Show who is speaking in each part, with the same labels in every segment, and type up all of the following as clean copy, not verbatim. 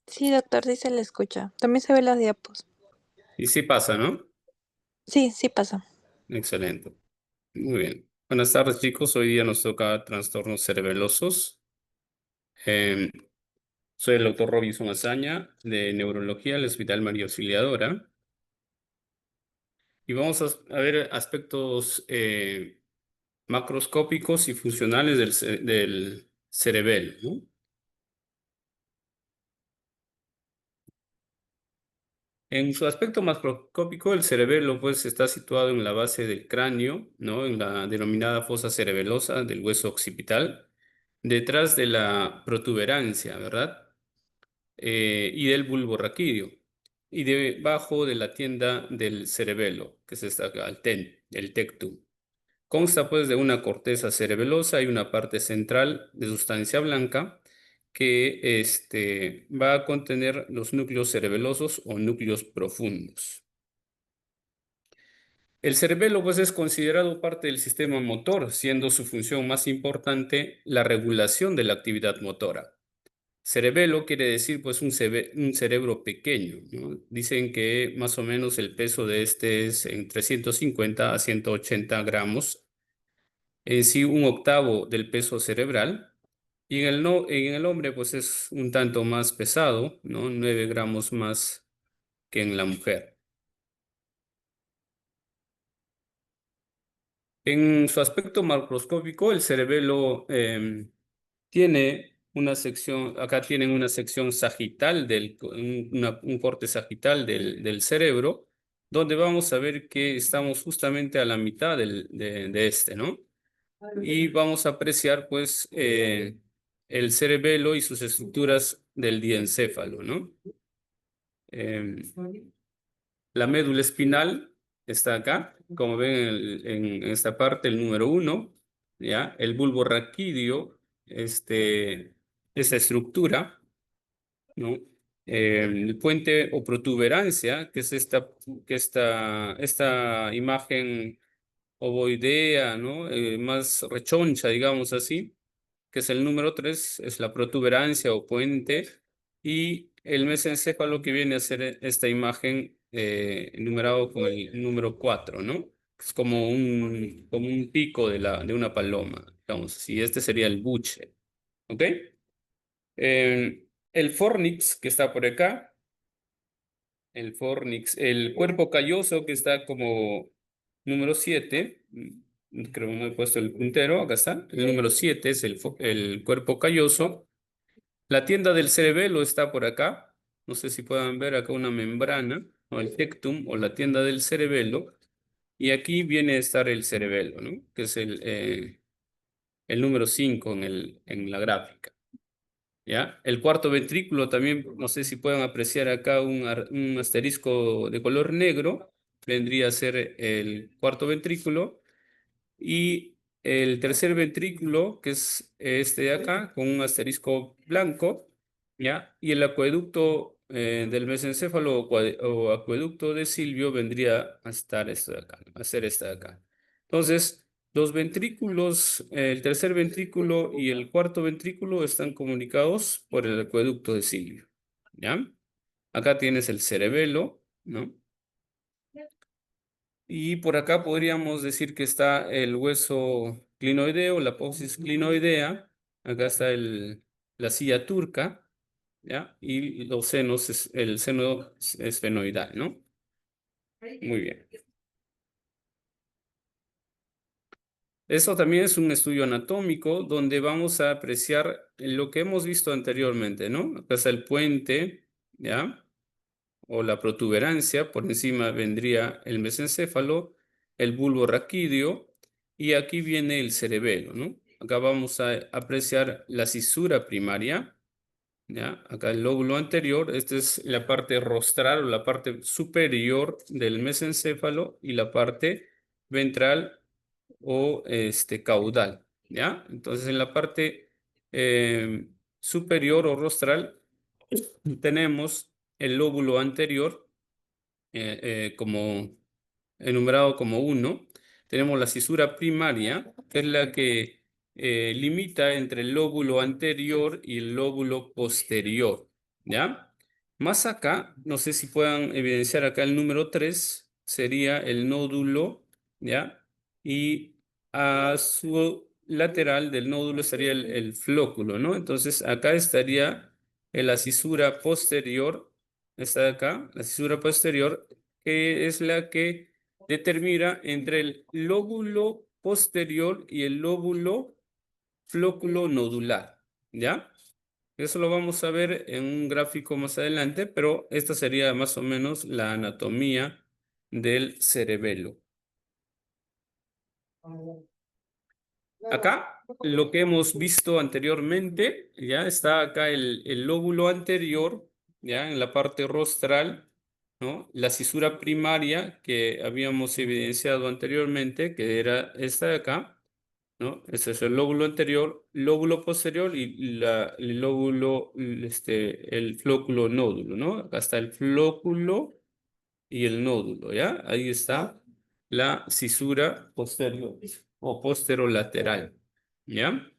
Speaker 1: Sí, doctor, sí se le escucha. También se ve las diapos.
Speaker 2: Y sí pasa, ¿no?
Speaker 1: Sí, sí pasa.
Speaker 2: Excelente. Muy bien. Buenas tardes, chicos. Hoy día nos toca trastornos cerebelosos. Eh, Soy el doctor Robinson Azaña de Neurología del Hospital María Auxiliadora y vamos a ver aspectos macroscópicos y funcionales del cerebelo, ¿no? En su aspecto macroscópico, el cerebelo pues está situado en la base del cráneo, ¿no? En la denominada fosa cerebelosa del hueso occipital, detrás de la protuberancia, ¿verdad? Y del bulbo raquídeo, y debajo de la tienda del cerebelo, que es esta acá, el tectum. Consta pues de una corteza cerebelosa y una parte central de sustancia blanca que va a contener los núcleos cerebelosos o núcleos profundos. El cerebelo pues es considerado parte del sistema motor, siendo su función más importante la regulación de la actividad motora. Cerebelo quiere decir pues un cerebro pequeño, ¿no? Dicen que más o menos el peso de este es entre 150 a 180 gramos, en sí un octavo del peso cerebral, y en el, no, en el hombre pues es un tanto más pesado, ¿no? 9 gramos más que en la mujer. En su aspecto macroscópico, el cerebelo tiene una sección, acá tienen una sección sagital, un corte sagital del cerebro, donde vamos a ver que estamos justamente a la mitad de este, ¿no? Y vamos a apreciar, pues, el cerebelo y sus estructuras del diencéfalo, ¿no? Eh, la médula espinal está acá, como ven en esta parte, el número uno, ¿ya? El bulbo raquídeo, esta estructura, ¿no? El puente o protuberancia, que es esta imagen ovoidea, ¿no? Más rechoncha, digamos así, que es el número 3, es la protuberancia o puente, y el mesencéfalo que viene a ser esta imagen numerado con el número 4, ¿no? Es como un pico de una paloma, digamos así. Este sería el buche, ¿ok? El fornix que está por acá, el fornix, el cuerpo calloso que está como número 7, creo que no he puesto el puntero, acá está, el número 7 es el cuerpo calloso. La tienda del cerebelo está por acá, no sé si puedan ver acá una membrana, o el tectum, o la tienda del cerebelo, y aquí viene a estar el cerebelo, ¿no? Que es el número 5 en la gráfica. ¿Ya? El cuarto ventrículo también, no sé si pueden apreciar acá un asterisco de color negro, vendría a ser el cuarto ventrículo, y el tercer ventrículo, que es este de acá, con un asterisco blanco, ¿ya? Y el acueducto del mesencéfalo o acueducto de Silvio vendría a estar esto de acá, a ser este de acá. Entonces, los ventrículos, el tercer ventrículo y el cuarto ventrículo están comunicados por el acueducto de Silvio, ¿ya? Acá tienes el cerebelo, ¿no? Y por acá podríamos decir que está el hueso clinoideo, la apófisis clinoidea. Acá está la silla turca, ¿ya? Y los senos, el seno esfenoidal, ¿no? Muy bien. Eso también es un estudio anatómico donde vamos a apreciar lo que hemos visto anteriormente, ¿no? Acá está el puente, ¿ya? O la protuberancia, por encima vendría el mesencéfalo, el bulbo raquídeo, y aquí viene el cerebelo, ¿no? Acá vamos a apreciar la cisura primaria, ¿ya? Acá el lóbulo anterior, esta es la parte rostral o la parte superior del mesencéfalo, y la parte ventral o caudal, ¿ya? Entonces en la parte superior o rostral tenemos el lóbulo anterior como enumerado como uno. Tenemos la cisura primaria, que es la que limita entre el lóbulo anterior y el lóbulo posterior, ¿ya? Más acá, no sé si puedan evidenciar acá el número 3 sería el nódulo, ¿ya? Y a su lateral del nódulo estaría el flóculo, ¿no? Entonces acá estaría en la cisura posterior, esta de acá, la cisura posterior, que es la que determina entre el lóbulo posterior y el lóbulo flóculo nodular, ¿ya? Eso lo vamos a ver en un gráfico más adelante, pero esta sería más o menos la anatomía del cerebelo. Acá, lo que hemos visto anteriormente, ya está acá el lóbulo anterior, ya en la parte rostral, ¿no? La cisura primaria que habíamos evidenciado anteriormente, que era esta de acá, ¿no? Ese es el lóbulo anterior, lóbulo posterior y el lóbulo, el flóculo nódulo, ¿no? Acá está el flóculo y el nódulo, ¿ya? Ahí está la cisura posterior o posterolateral, ¿ya?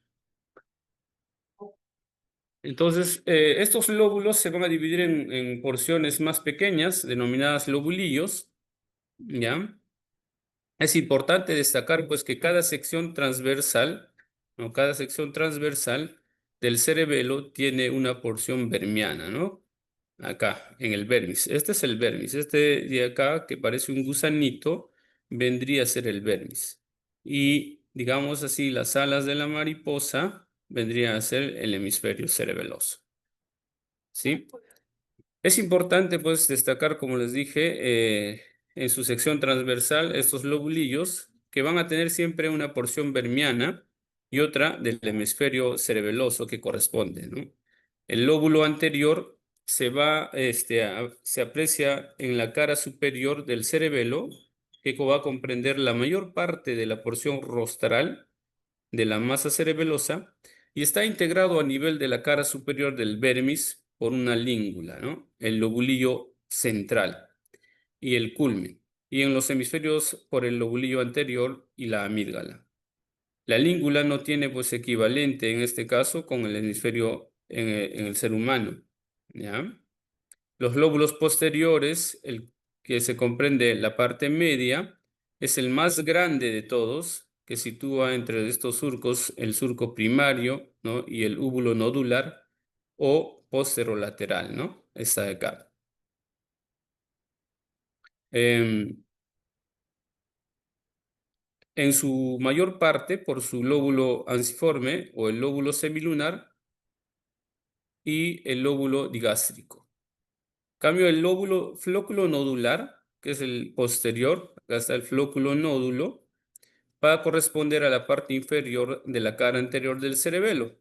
Speaker 2: Entonces, estos lóbulos se van a dividir en porciones más pequeñas, denominadas lobulillos, ¿ya? Es importante destacar pues que cada sección transversal, ¿no? Cada sección transversal del cerebelo tiene una porción vermiana, ¿no? Acá, en el vermis. Este es el vermis. Este de acá, que parece un gusanito, vendría a ser el vermis. Y, digamos así, las alas de la mariposa vendrían a ser el hemisferio cerebeloso, ¿sí? Es importante, pues, destacar, como les dije, en su sección transversal, estos lobulillos que van a tener siempre una porción vermiana y otra del hemisferio cerebeloso que corresponde, ¿no? El lóbulo anterior se aprecia en la cara superior del cerebelo, que va a comprender la mayor parte de la porción rostral de la masa cerebelosa y está integrado a nivel de la cara superior del vermis por una língula, ¿no? El lobulillo central y el culmen, y en los hemisferios por el lobulillo anterior y la amígdala. La língula no tiene pues equivalente en este caso con el hemisferio en el ser humano, ¿ya? Los lóbulos posteriores, el que se comprende la parte media, es el más grande de todos, que sitúa entre estos surcos el surco primario, ¿no? Y el úvulo nodular o posterolateral, ¿no? Esta de acá. Em, en su mayor parte, por su lóbulo anciforme o el lóbulo semilunar y el lóbulo digástrico. Cambio el lóbulo flóculo nodular, que es el posterior, acá está el flóculo nódulo, va a corresponder a la parte inferior de la cara anterior del cerebelo, o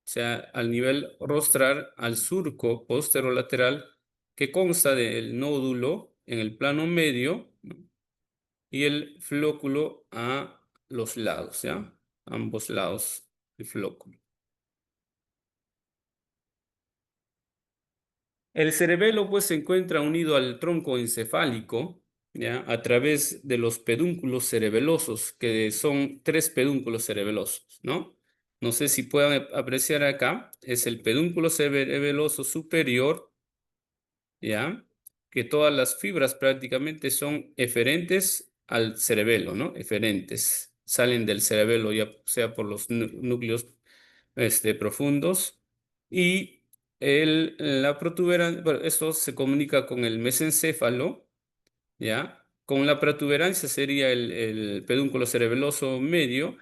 Speaker 2: sea, al nivel rostral, al surco posterolateral, que consta del nódulo en el plano medio, ¿no? Y el flóculo a los lados, ¿ya? Ambos lados del flóculo. El cerebelo pues se encuentra unido al tronco encefálico, ¿ya? A través de los pedúnculos cerebelosos, que son 3 pedúnculos cerebelosos, ¿no? No sé si puedan apreciar acá, es el pedúnculo cerebeloso superior, ¿ya? Que todas las fibras prácticamente son eferentes al cerebelo, ¿no? Eferentes, salen del cerebelo ya sea por los núcleos profundos y la protuberancia, bueno, esto se comunica con el mesencéfalo, ¿ya? Con la protuberancia sería el pedúnculo cerebeloso medio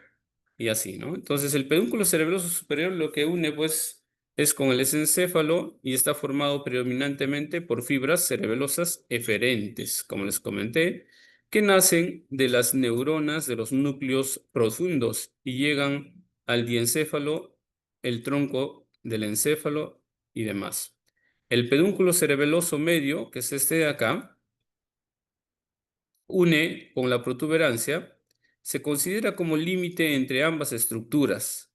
Speaker 2: y así, ¿no? Entonces el pedúnculo cerebeloso superior lo que une pues es con el mesencéfalo y está formado predominantemente por fibras cerebelosas eferentes, como les comenté, que nacen de las neuronas de los núcleos profundos y llegan al diencéfalo, el tronco del encéfalo y demás. El pedúnculo cerebeloso medio, que es este de acá, une con la protuberancia, se considera como límite entre ambas estructuras,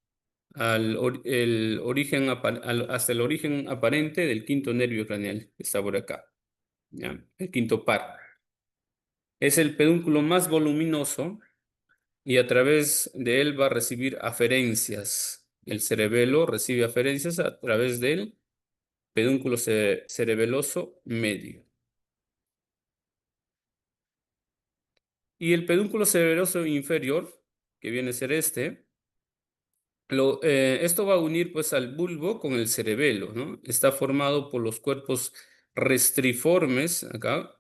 Speaker 2: hasta el origen aparente del quinto nervio craneal, que está por acá, ¿ya? El quinto par. Es el pedúnculo más voluminoso y a través de él va a recibir aferencias. El cerebelo recibe aferencias a través de él pedúnculo cerebeloso medio. Y el pedúnculo cerebeloso inferior, que viene a ser este, esto va a unir pues al bulbo con el cerebelo, ¿no? Está formado por los cuerpos restriformes, acá,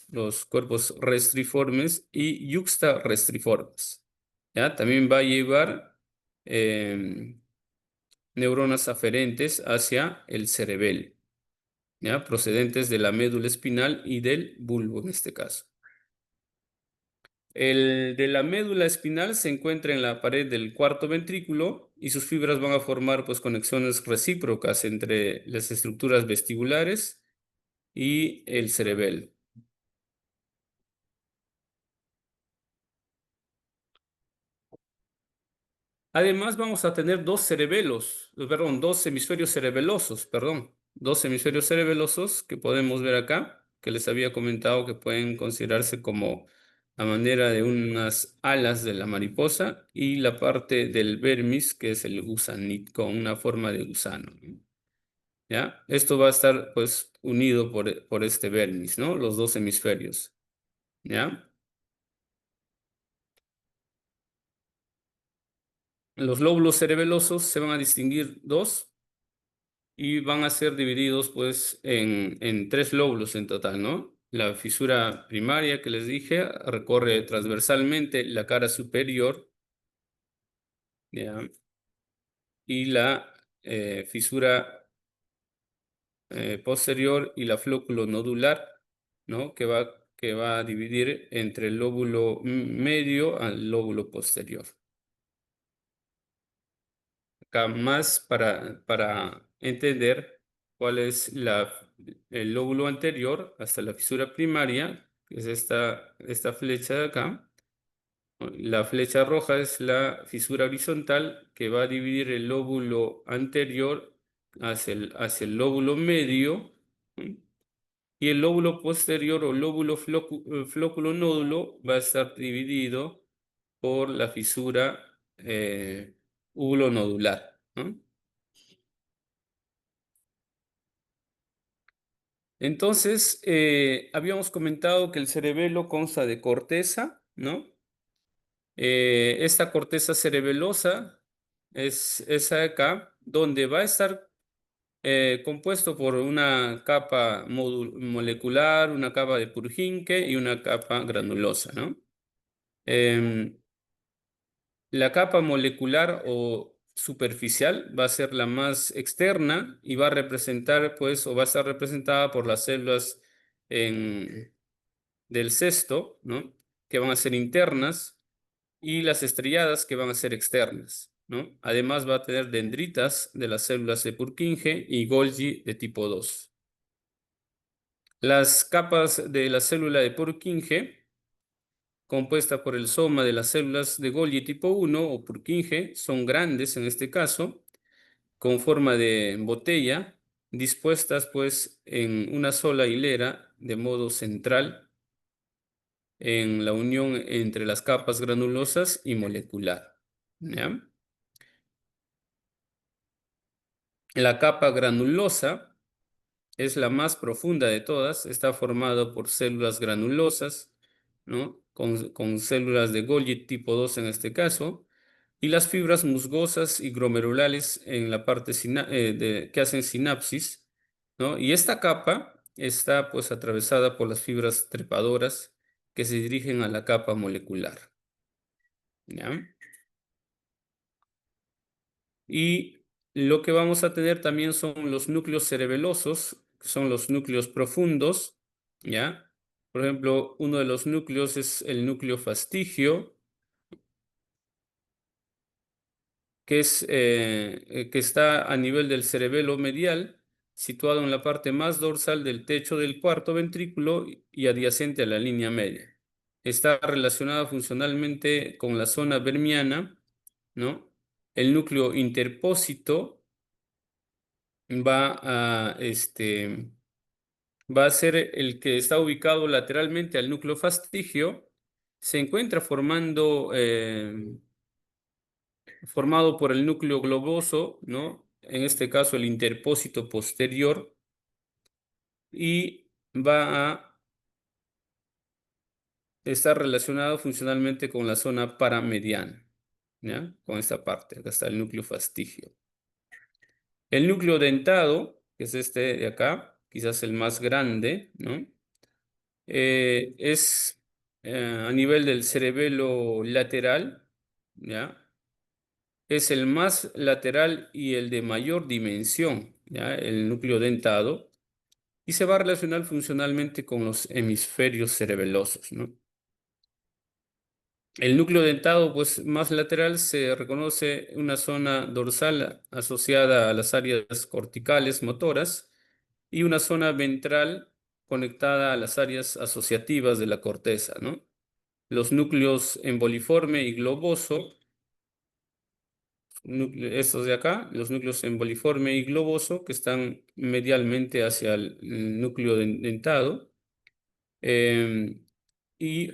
Speaker 2: los cuerpos restriformes y yuxtarrestriformes. ¿Ya? También va a llevar neuronas aferentes hacia el cerebelo, ¿ya? Procedentes de la médula espinal y del bulbo en este caso. El de la médula espinal se encuentra en la pared del cuarto ventrículo y sus fibras van a formar pues conexiones recíprocas entre las estructuras vestibulares y el cerebelo. Además vamos a tener dos hemisferios cerebelosos, dos hemisferios cerebelosos que podemos ver acá, que les había comentado que pueden considerarse como a manera de unas alas de la mariposa y la parte del vermis, que es el gusanito, con una forma de gusano, ¿no? ¿Ya? Esto va a estar pues unido por este vermis, ¿no? Los dos hemisferios, ¿ya? Los lóbulos cerebelosos se van a distinguir dos y van a ser divididos pues en tres lóbulos en total, ¿no? La fisura primaria que les dije recorre transversalmente la cara superior, ¿ya? Y la fisura posterior y la flóculo nodular, ¿no? Que va a dividir entre el lóbulo medio al lóbulo posterior. Acá más para entender cuál es el lóbulo anterior hasta la fisura primaria, que es esta flecha de acá. La flecha roja es la fisura horizontal que va a dividir el lóbulo anterior hacia el lóbulo medio, ¿sí? Y el lóbulo posterior o lóbulo flóculo nódulo va a estar dividido por la fisura uvulonodular, ¿no? Entonces, habíamos comentado que el cerebelo consta de corteza, ¿no? Esta corteza cerebelosa es esa de acá, donde va a estar compuesto por una capa molecular, una capa de Purkinje y una capa granulosa, ¿no? Em, la capa molecular o superficial va a ser la más externa y va a representar, pues, o va a estar representada por las células del cesto, ¿no? Que van a ser internas y las estrelladas que van a ser externas, ¿no? Además va a tener dendritas de las células de Purkinje y Golgi de tipo 2. Las capas de la célula de Purkinje, compuesta por el soma de las células de Golgi tipo 1 o Purkinje, son grandes en este caso, con forma de botella, dispuestas pues en una sola hilera de modo central en la unión entre las capas granulosas y molecular, ¿ya? La capa granulosa es la más profunda de todas, está formada por células granulosas, ¿no? Con células de Golgi tipo 2 en este caso, y las fibras musgosas y glomerulares en la parte que hacen sinapsis, ¿no? Y esta capa está pues atravesada por las fibras trepadoras que se dirigen a la capa molecular, ¿ya? Y lo que vamos a tener también son los núcleos cerebelosos, que son los núcleos profundos, ¿ya? Por ejemplo, uno de los núcleos es el núcleo fastigio, que está a nivel del cerebelo medial, situado en la parte más dorsal del techo del cuarto ventrículo y adyacente a la línea media. Está relacionada funcionalmente con la zona vermiana, ¿no? El núcleo interpósito va va a ser el que está ubicado lateralmente al núcleo fastigio. Se encuentra formado por el núcleo globoso, ¿no? En este caso el interpósito posterior, y va a estar relacionado funcionalmente con la zona paramediana, ¿ya? Con esta parte, acá está el núcleo fastigio. El núcleo dentado, que es este de acá, quizás el más grande, ¿no? Es a nivel del cerebelo lateral, ¿ya? Es el más lateral y el de mayor dimensión, ¿ya? El núcleo dentado, y se va a relacionar funcionalmente con los hemisferios cerebelosos, ¿no? El núcleo dentado, pues más lateral, se reconoce una zona dorsal asociada a las áreas corticales motoras y una zona ventral conectada a las áreas asociativas de la corteza, ¿no? Los núcleos emboliforme y globoso, estos de acá, los núcleos emboliforme y globoso que están medialmente hacia el núcleo dentado, eh,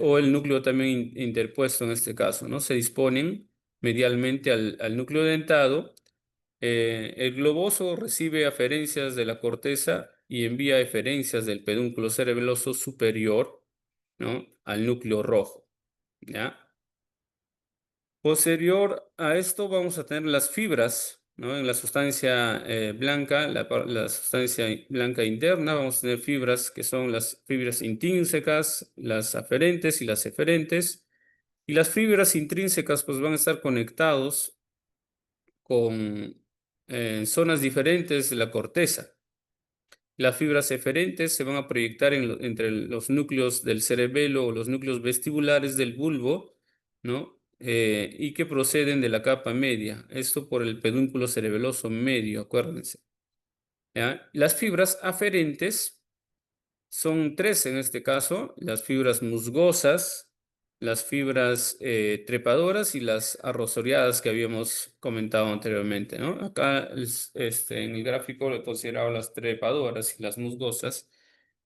Speaker 2: o el núcleo también interpuesto en este caso, ¿no? Se disponen medialmente al núcleo dentado. El globoso recibe aferencias de la corteza y envía eferencias del pedúnculo cerebeloso superior, ¿no? Al núcleo rojo, ¿ya? Posterior a esto vamos a tener las fibras, ¿no? En la sustancia blanca, la sustancia blanca interna, vamos a tener fibras que son las fibras intrínsecas, las aferentes y las eferentes. Y las fibras intrínsecas pues van a estar conectados con zonas diferentes de la corteza. Las fibras eferentes se van a proyectar entre los núcleos del cerebelo o los núcleos vestibulares del bulbo, ¿no? Y que proceden de la capa media. Esto por el pedúnculo cerebeloso medio, acuérdense, ¿ya? Las fibras aferentes son tres en este caso: las fibras musgosas, las fibras trepadoras y las arrosoriadas que habíamos comentado anteriormente, ¿no? Acá en el gráfico lo he considerado las trepadoras y las musgosas,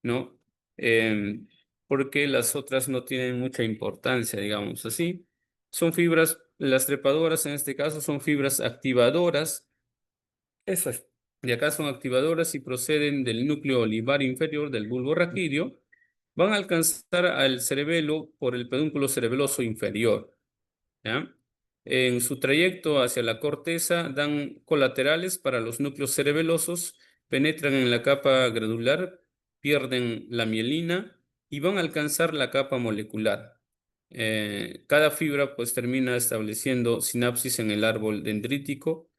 Speaker 2: ¿no? Em, Porque las otras no tienen mucha importancia, digamos así. Son fibras, las trepadoras en este caso son fibras activadoras. Esas de acá son activadoras y proceden del núcleo olivar inferior del bulbo raquídeo. Van a alcanzar al cerebelo por el pedúnculo cerebeloso inferior, ¿ya? En su trayecto hacia la corteza dan colaterales para los núcleos cerebelosos, penetran en la capa granular, pierden la mielina y van a alcanzar la capa molecular. Cada fibra pues termina estableciendo sinapsis en el árbol dendrítico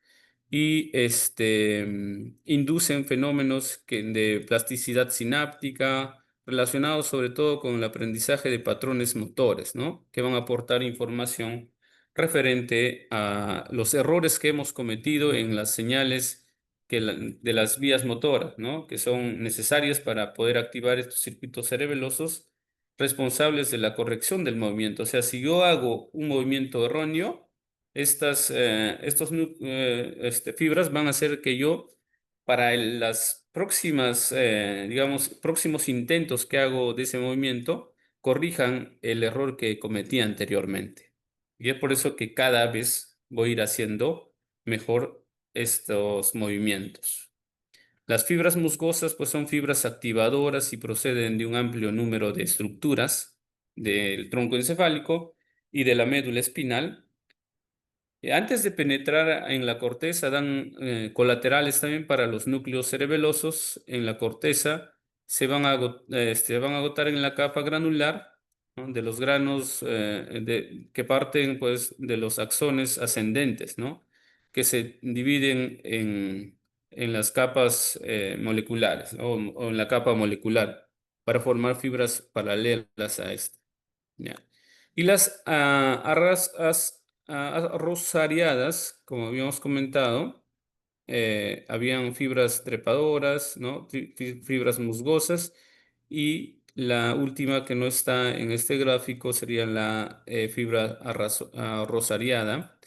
Speaker 2: y inducen fenómenos de plasticidad sináptica relacionados sobre todo con el aprendizaje de patrones motores, ¿no? Que van a aportar información referente a los errores que hemos cometido en las señales de las vías motoras, ¿no? Que son necesarias para poder activar estos circuitos cerebelosos responsables de la corrección del movimiento. O sea, si yo hago un movimiento erróneo, fibras van a hacer que yo, para las próximas, digamos, próximos intentos que hago de ese movimiento, corrijan el error que cometí anteriormente. Y es por eso que cada vez voy a ir haciendo mejor estos movimientos. Las fibras musgosas pues son fibras activadoras y proceden de un amplio número de estructuras del tronco encefálico y de la médula espinal. Antes de penetrar en la corteza, dan colaterales también para los núcleos cerebelosos. En la corteza van a agotar en la capa granular, ¿no? De los granos que parten pues, de los axones ascendentes, ¿no? Que se dividen en las capas moleculares, ¿no? O en la capa molecular para formar fibras paralelas a esta. ¿Ya? Y las rosariadas, como habíamos comentado, habían fibras trepadoras, ¿no? Fibras musgosas, y la última que no está en este gráfico sería la fibra rosariada,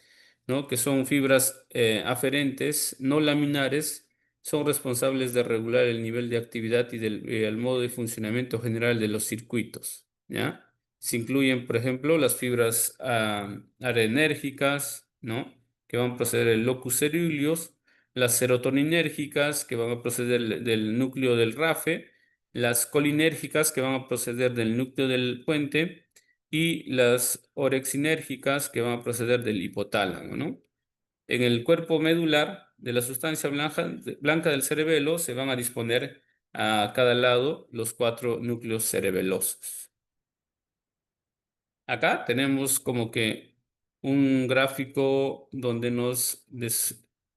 Speaker 2: ¿no? Que son fibras aferentes, no laminares, son responsables de regular el nivel de actividad y el modo de funcionamiento general de los circuitos, ¿ya? Se incluyen, por ejemplo, las fibras arenérgicas, ¿no? Que van a proceder del locus coeruleus, las serotoninérgicas, que van a proceder del núcleo del RAFE, las colinérgicas que van a proceder del núcleo del puente y las orexinérgicas que van a proceder del hipotálamo, ¿no? En el cuerpo medular de la sustancia blanca del cerebelo se van a disponer a cada lado los 4 núcleos cerebelosos. Acá tenemos como que un gráfico donde nos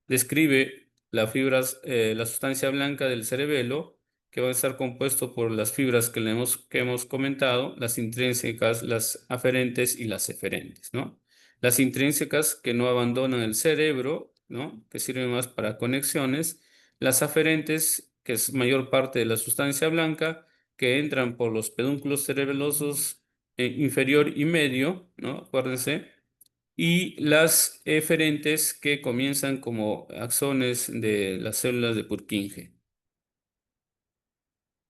Speaker 2: describe las fibras, la sustancia blanca del cerebelo, que va a estar compuesto por las fibras que hemos comentado, las intrínsecas, las aferentes y las eferentes, ¿no? Las intrínsecas que no abandonan el cerebro, ¿no? Que sirven más para conexiones. Las aferentes, que es mayor parte de la sustancia blanca, que entran por los pedúnculos cerebelosos inferior y medio, ¿no? Acuérdense. Y las eferentes que comienzan como axones de las células de Purkinje.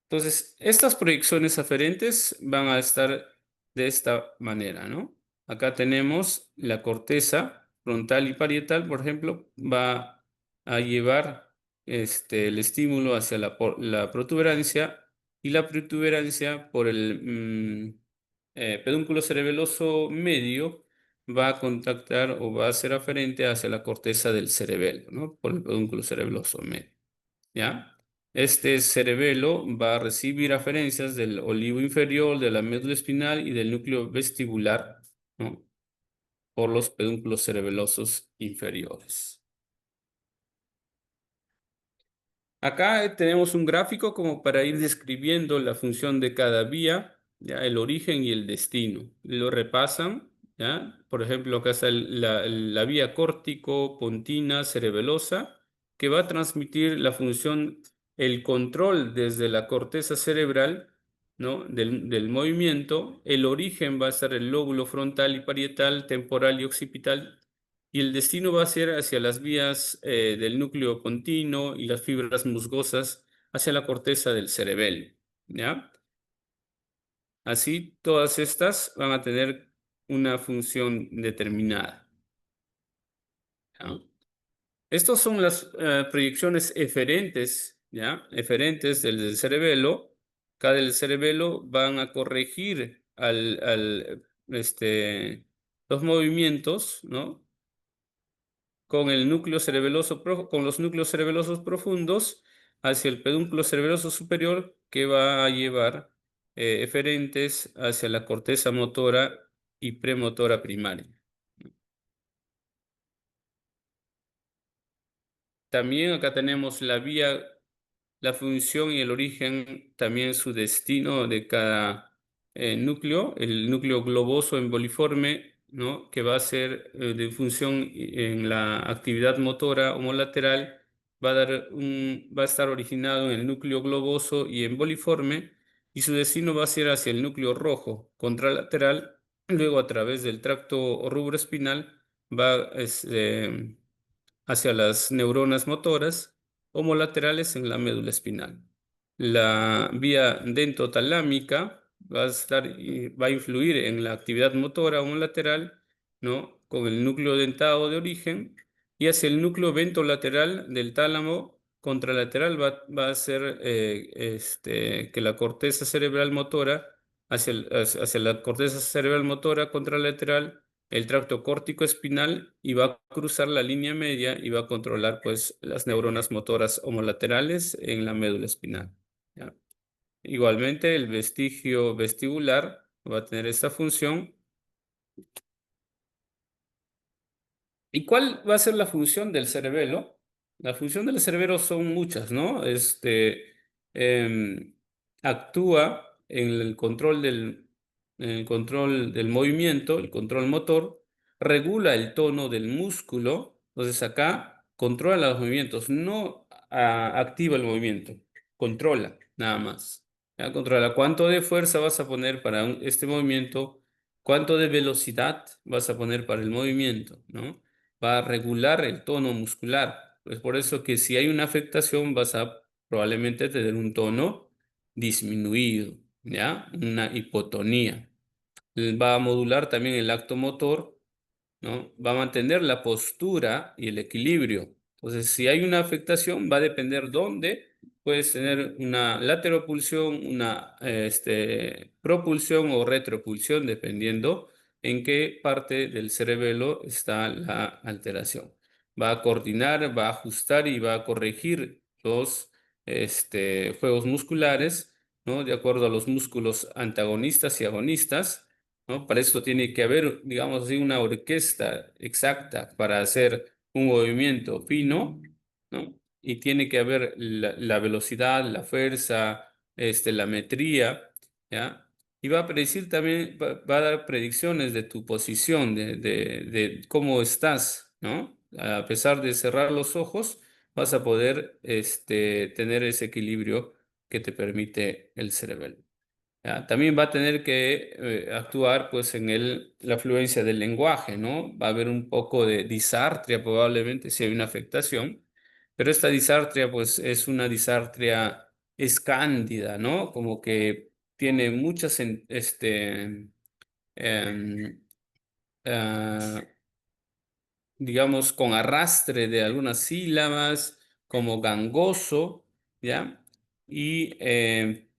Speaker 2: Entonces, estas proyecciones aferentes van a estar de esta manera, ¿no? Acá tenemos la corteza frontal y parietal, por ejemplo, va a llevar el estímulo hacia la protuberancia y la protuberancia por el pedúnculo cerebeloso medio va a contactar o va a ser aferente hacia la corteza del cerebelo, ¿no? Por el pedúnculo cerebeloso medio, ¿ya? Este cerebelo va a recibir aferencias del olivo inferior, de la médula espinal y del núcleo vestibular, ¿no? Por los pedúnculos cerebelosos inferiores. Acá tenemos un gráfico como para ir describiendo la función de cada vía, ya, el origen y el destino. Lo repasan, ¿ya? Por ejemplo, acá está la vía córtico-pontina cerebelosa, que va a transmitir la función, el control desde la corteza cerebral, ¿no? Del movimiento. El origen va a ser el lóbulo frontal y parietal, temporal y occipital, y el destino va a ser hacia las vías del núcleo continuo y las fibras musgosas hacia la corteza del cerebelo, ¿ya? Así, todas estas van a tener una función determinada, ¿ya? Estas son las proyecciones eferentes, ¿ya? Eferentes del cerebelo. Cada del cerebelo van a corregir los movimientos, ¿no? Con el núcleo cerebeloso, con los núcleos cerebelosos profundos hacia el pedúnculo cerebeloso superior, que va a llevar eferentes hacia la corteza motora y premotora primaria. También acá tenemos la vía, la función y el origen, también su destino de cada núcleo, el núcleo globoso emboliforme, ¿no? Que va a ser de función en la actividad motora homolateral, va a estar originado en el núcleo globoso y emboliforme, y su destino va a ser hacia el núcleo rojo contralateral, luego a través del tracto rubroespinal va hacia las neuronas motoras homolaterales en la médula espinal. La vía dentotalámica va a influir en la actividad motora homolateral, ¿no? Con el núcleo dentado de origen, y hacia el núcleo ventolateral del tálamo contralateral va a ser que la corteza cerebral motora, hacia la corteza cerebral motora contralateral, el tracto córtico espinal, y va a cruzar la línea media y va a controlar pues las neuronas motoras homolaterales en la médula espinal, ¿ya? Igualmente el vestigio vestibular va a tener esta función. ¿Y cuál va a ser la función del cerebelo? La función del cerebelo son muchas, ¿no? Em, Actúa en el control del movimiento, el control motor, regula el tono del músculo. Entonces acá controla los movimientos, no activa el movimiento, controla nada más. ¿Ya? Controla cuánto de fuerza vas a poner para este movimiento, cuánto de velocidad vas a poner para el movimiento, ¿no? Va a regular el tono muscular. Es por eso que si hay una afectación vas a probablemente tener un tono disminuido, ¿ya? Una hipotonía. Va a modular también el acto motor, ¿no? Va a mantener la postura y el equilibrio. Entonces, si hay una afectación, va a depender dónde, puedes tener una lateropulsión, una propulsión o retropulsión, dependiendo en qué parte del cerebelo está la alteración. Va a coordinar, va a ajustar y va a corregir los juegos musculares, ¿no? De acuerdo a los músculos antagonistas y agonistas, ¿no? Para esto tiene que haber, digamos así, una orquesta exacta para hacer un movimiento fino, ¿no? Y tiene que haber la velocidad, la fuerza, la metría, ¿ya? Y va a predecir también, va a dar predicciones de tu posición, de cómo estás, ¿no? A pesar de cerrar los ojos, vas a poder tener ese equilibrio que te permite el cerebelo. ¿Ya? También va a tener que actuar pues en la fluencia del lenguaje, ¿no? Va a haber un poco de disartria probablemente si hay una afectación, pero esta disartria pues es una disartria escándida, ¿no? Como que tiene muchas em, ah, digamos, con arrastre de algunas sílabas, como gangoso, ¿ya? Y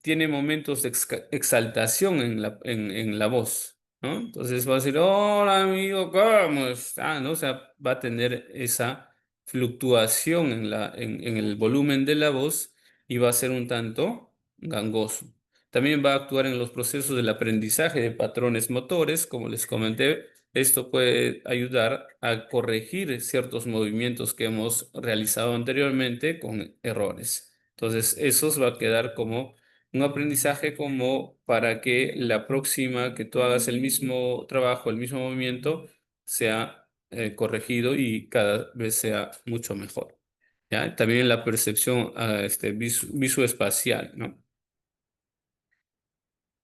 Speaker 2: tiene momentos de exaltación en la voz, ¿no? Entonces va a decir, hola amigo, ¿cómo está? ¿No? O sea, va a tener esa fluctuación en el volumen de la voz y va a ser un tanto gangoso. También va a actuar en los procesos del aprendizaje de patrones motores, como les comenté. Esto puede ayudar a corregir ciertos movimientos que hemos realizado anteriormente con errores. Entonces, eso va a quedar como un aprendizaje como para que la próxima que tú hagas el mismo trabajo, el mismo movimiento, sea corregido y cada vez sea mucho mejor. ¿Ya? También la percepción visoespacial, ¿no?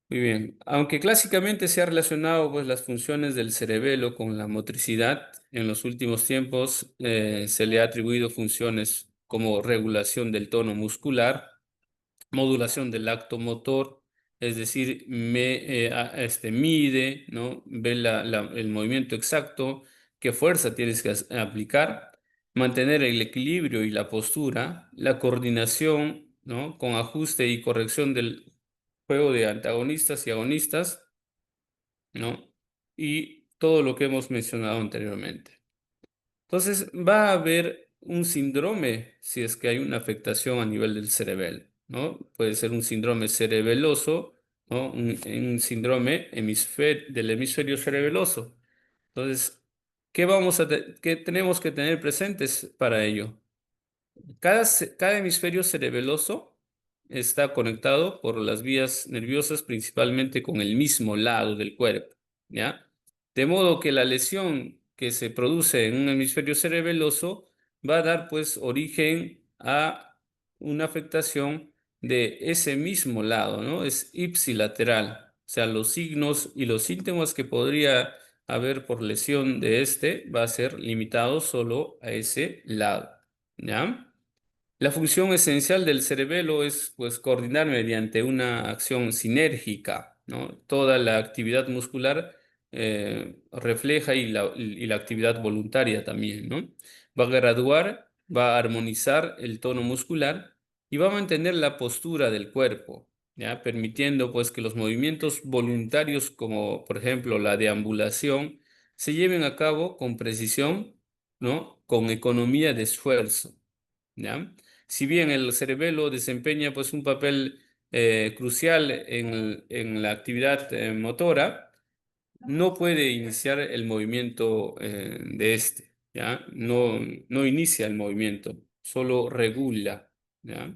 Speaker 2: Muy bien. Aunque clásicamente se ha relacionado pues, las funciones del cerebelo con la motricidad, en los últimos tiempos se le ha atribuido funciones como regulación del tono muscular, modulación del acto motor, es decir, mide, ¿no? Ve el movimiento exacto, qué fuerza tienes que aplicar, mantener el equilibrio y la postura, la coordinación, ¿no? Con ajuste y corrección del juego de antagonistas y agonistas, ¿no? Y todo lo que hemos mencionado anteriormente. Entonces, va a haber un síndrome si es que hay una afectación a nivel del cerebelo, ¿no? Puede ser un síndrome cerebeloso, ¿no? Un síndrome del hemisferio cerebeloso. Entonces, ¿qué tenemos que tener presentes para ello? Cada hemisferio cerebeloso está conectado por las vías nerviosas principalmente con el mismo lado del cuerpo, ¿ya? De modo que la lesión que se produce en un hemisferio cerebeloso va a dar pues origen a una afectación de ese mismo lado, ¿no? Es ipsilateral. O sea, los signos y los síntomas que podría haber por lesión de va a ser limitado solo a ese lado, ¿ya? La función esencial del cerebelo es pues coordinar mediante una acción sinérgica, ¿no? Toda la actividad muscular refleja y la actividad voluntaria también, ¿no? Va a graduar, va a armonizar el tono muscular y va a mantener la postura del cuerpo, ¿ya? Permitiendo pues que los movimientos voluntarios como por ejemplo la deambulación se lleven a cabo con precisión, ¿no? Con economía de esfuerzo. ¿Ya? Si bien el cerebelo desempeña pues un papel crucial en la actividad motora, no puede iniciar el movimiento ¿ya? No inicia el movimiento, solo regula, ¿ya?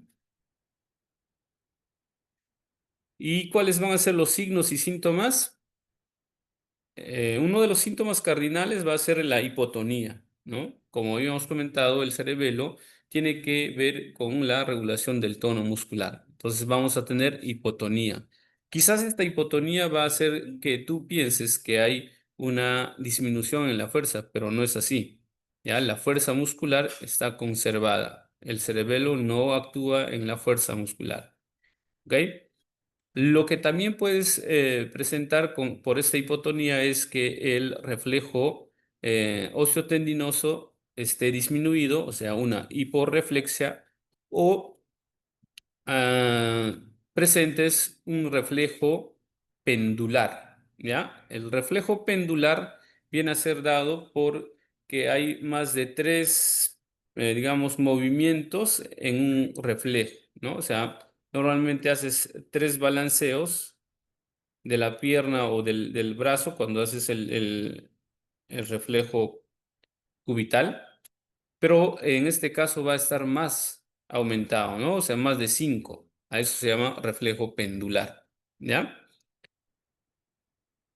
Speaker 2: ¿Y cuáles van a ser los signos y síntomas? Uno de los síntomas cardinales va a ser la hipotonía, ¿no? Como habíamos comentado, el cerebelo tiene que ver con la regulación del tono muscular. Entonces vamos a tener hipotonía. Quizás esta hipotonía va a hacer que tú pienses que hay una disminución en la fuerza, pero no es así. Ya la fuerza muscular está conservada. El cerebelo no actúa en la fuerza muscular. ¿Ok? Lo que también puedes presentar por esta hipotonía es que el reflejo osteotendinoso esté disminuido, o sea, una hiporreflexia, o ah, presentes un reflejo pendular, ¿ya? El reflejo pendular viene a ser dado por que hay más de tres, digamos, movimientos en un reflejo, ¿no? O sea, normalmente haces tres balanceos de la pierna o del brazo cuando haces el reflejo cubital, pero en este caso va a estar más aumentado, ¿no? O sea, más de 5. A eso se llama reflejo pendular, ¿ya?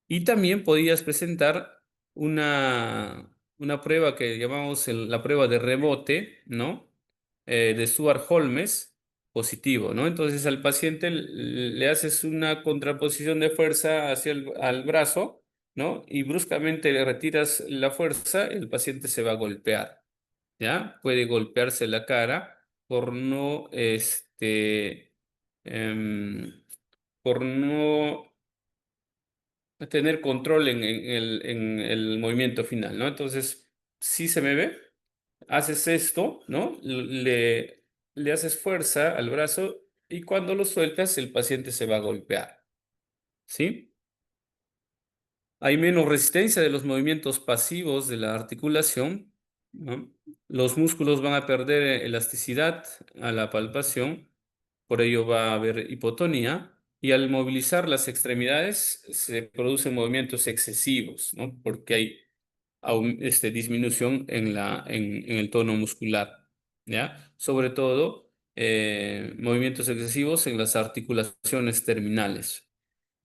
Speaker 2: Y también podías presentar una prueba que llamamos la prueba de rebote, ¿no? De Stuart-Holmes positivo, ¿no? Entonces al paciente le haces una contraposición de fuerza hacia al brazo, ¿no? Y bruscamente le retiras la fuerza, el paciente se va a golpear. ¿Ya? Puede golpearse la cara por no, em, por no tener control en el movimiento final, ¿no? Entonces, si se me ve, haces esto, ¿no? Le haces fuerza al brazo y cuando lo sueltas, el paciente se va a golpear, ¿sí? Hay menos resistencia de los movimientos pasivos de la articulación, ¿no? Los músculos van a perder elasticidad a la palpación, por ello va a haber hipotonía, y al movilizar las extremidades se producen movimientos excesivos, ¿no? Porque hay disminución en el tono muscular, ¿ya? Sobre todo, movimientos excesivos en las articulaciones terminales.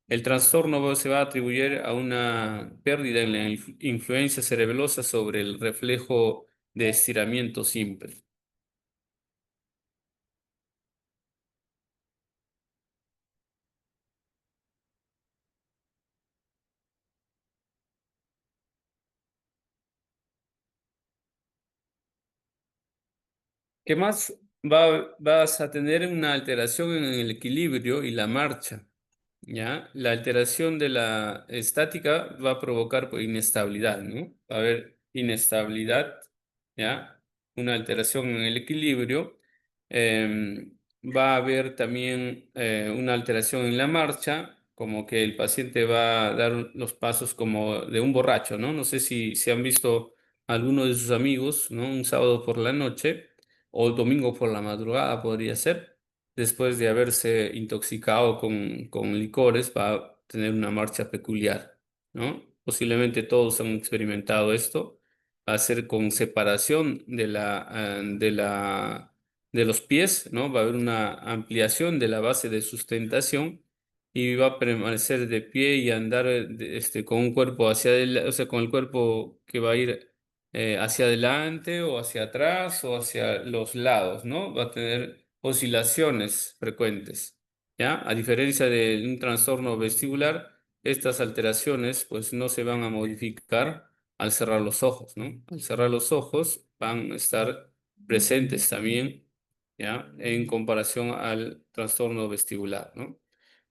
Speaker 2: El trastorno se va a atribuir a una pérdida en la influencia cerebelosa sobre el reflejo de estiramiento simple. ¿Qué más? Vas a tener una alteración en el equilibrio y la marcha, ¿ya? La alteración de la estática va a provocar pues, inestabilidad, ¿no? Va a haber inestabilidad, ¿ya? Una alteración en el equilibrio. Va a haber también una alteración en la marcha, como que el paciente va a dar los pasos como de un borracho, ¿no? No sé si han visto a alguno de sus amigos, ¿no? Un sábado por la noche o el domingo por la madrugada podría ser después de haberse intoxicado con licores, va a tener una marcha peculiar, ¿no? Posiblemente todos han experimentado esto. Va a ser con separación de los pies, ¿no? Va a haber una ampliación de la base de sustentación y va a permanecer de pie y andar con un cuerpo hacia adelante, o sea, con el cuerpo que va a ir hacia adelante o hacia atrás o hacia los lados, ¿no? Va a tener oscilaciones frecuentes, ¿ya? A diferencia de un trastorno vestibular, estas alteraciones pues no se van a modificar al cerrar los ojos, ¿no? Al cerrar los ojos van a estar presentes también, ¿ya? En comparación al trastorno vestibular, ¿no?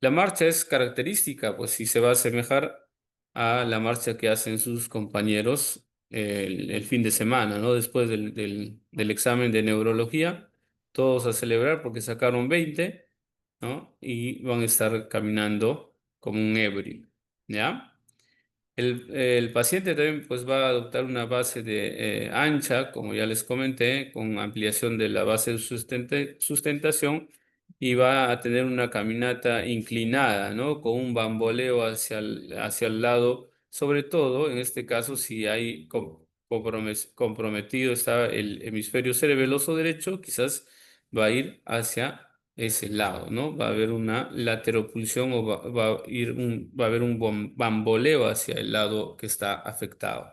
Speaker 2: La marcha es característica, pues si se va a asemejar a la marcha que hacen sus compañeros el fin de semana, ¿no? Después del examen de neurología, todos a celebrar porque sacaron 20, ¿no? Y van a estar caminando como un ebrio, ¿ya? El paciente también pues, va a adoptar una base de ancha, como ya les comenté, con ampliación de la base de sustentación y va a tener una caminata inclinada, ¿no? Con un bamboleo hacia el lado, sobre todo en este caso si hay comprometido está el hemisferio cerebeloso derecho, quizás va a ir hacia ese lado, ¿no? Va a haber una lateropulsión o va a haber un bamboleo hacia el lado que está afectado.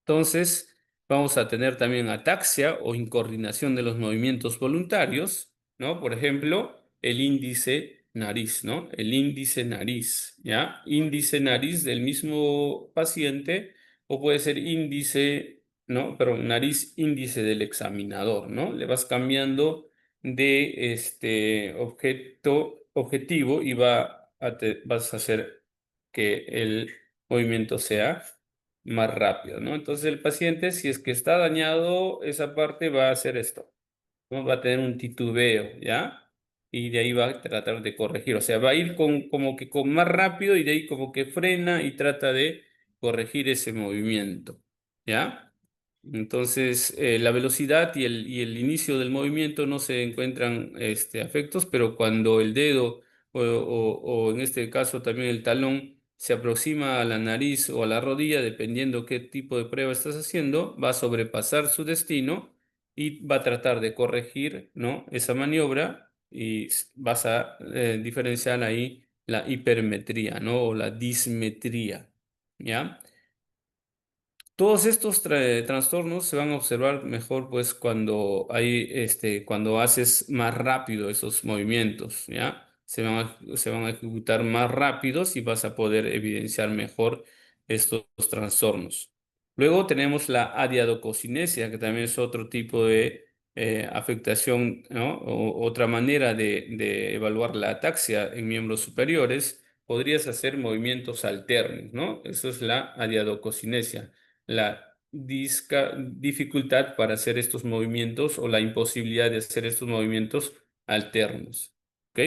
Speaker 2: Entonces, vamos a tener también ataxia o incoordinación de los movimientos voluntarios, ¿no? Por ejemplo, el índice nariz, ¿no? El índice nariz, ¿ya? Índice nariz del mismo paciente o puede ser índice, ¿no? Pero nariz índice del examinador, ¿no? Le vas cambiando de este objetivo y vas a hacer que el movimiento sea más rápido, ¿no? Entonces el paciente, si es que está dañado esa parte, va a hacer esto. ¿no? Va a tener un titubeo, ¿ya? Y de ahí va a tratar de corregir. O sea, va a ir con, como que con más rápido y de ahí como que frena y trata de corregir ese movimiento, ¿ya? Entonces, la velocidad y el inicio del movimiento no se encuentran afectos, pero cuando el dedo o en este caso también el talón se aproxima a la nariz o a la rodilla, dependiendo qué tipo de prueba estás haciendo, va a sobrepasar su destino y va a tratar de corregir, ¿no? esa maniobra y vas a diferenciar ahí la hipermetría, ¿no? o la dismetría, ¿ya? Todos estos trastornos se van a observar mejor pues cuando haces más rápido esos movimientos, ¿ya? Se van a ejecutar más rápidos y vas a poder evidenciar mejor estos trastornos. Luego tenemos la adiadococinesia, que también es otro tipo de afectación, ¿no? Otra manera de evaluar la ataxia en miembros superiores. Podrías hacer movimientos alternos, ¿no? Eso es la adiadococinesia, la dificultad para hacer estos movimientos o la imposibilidad de hacer estos movimientos alternos. ¿Ok?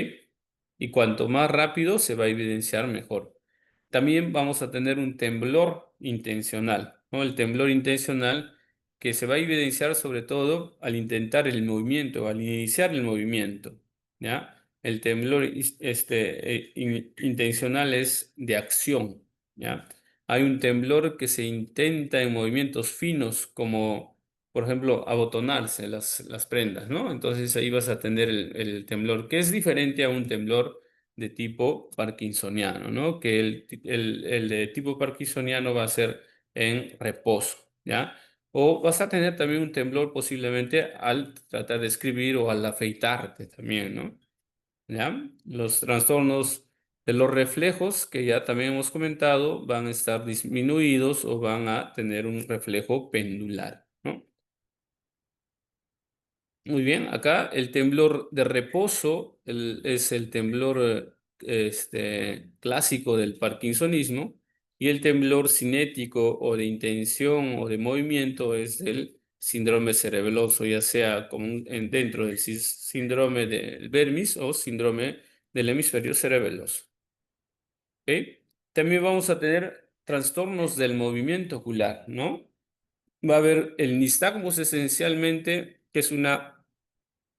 Speaker 2: Y cuanto más rápido se va a evidenciar mejor. También vamos a tener un temblor intencional, ¿no? El temblor intencional que se va a evidenciar sobre todo al intentar el movimiento, al iniciar el movimiento, ¿ya? El temblor intencional es de acción, ¿ya? Hay un temblor que se intenta en movimientos finos, como por ejemplo abotonarse las prendas, ¿no? Entonces ahí vas a tener el temblor, que es diferente a un temblor de tipo parkinsoniano, ¿no? Que el de tipo parkinsoniano va a ser en reposo, ¿ya? O vas a tener también un temblor posiblemente al tratar de escribir o al afeitarte también, ¿no? ¿Ya? Los trastornos de los reflejos, que ya también hemos comentado, van a estar disminuidos o van a tener un reflejo pendular, ¿no? Muy bien, acá el temblor de reposo es el temblor clásico del parkinsonismo y el temblor cinético o de intención o de movimiento es el síndrome cerebeloso, ya sea como dentro del síndrome del Vermis o síndrome del hemisferio cerebeloso. ¿Ok? También vamos a tener trastornos del movimiento ocular, ¿no? Va a haber el nistagmus esencialmente, que es una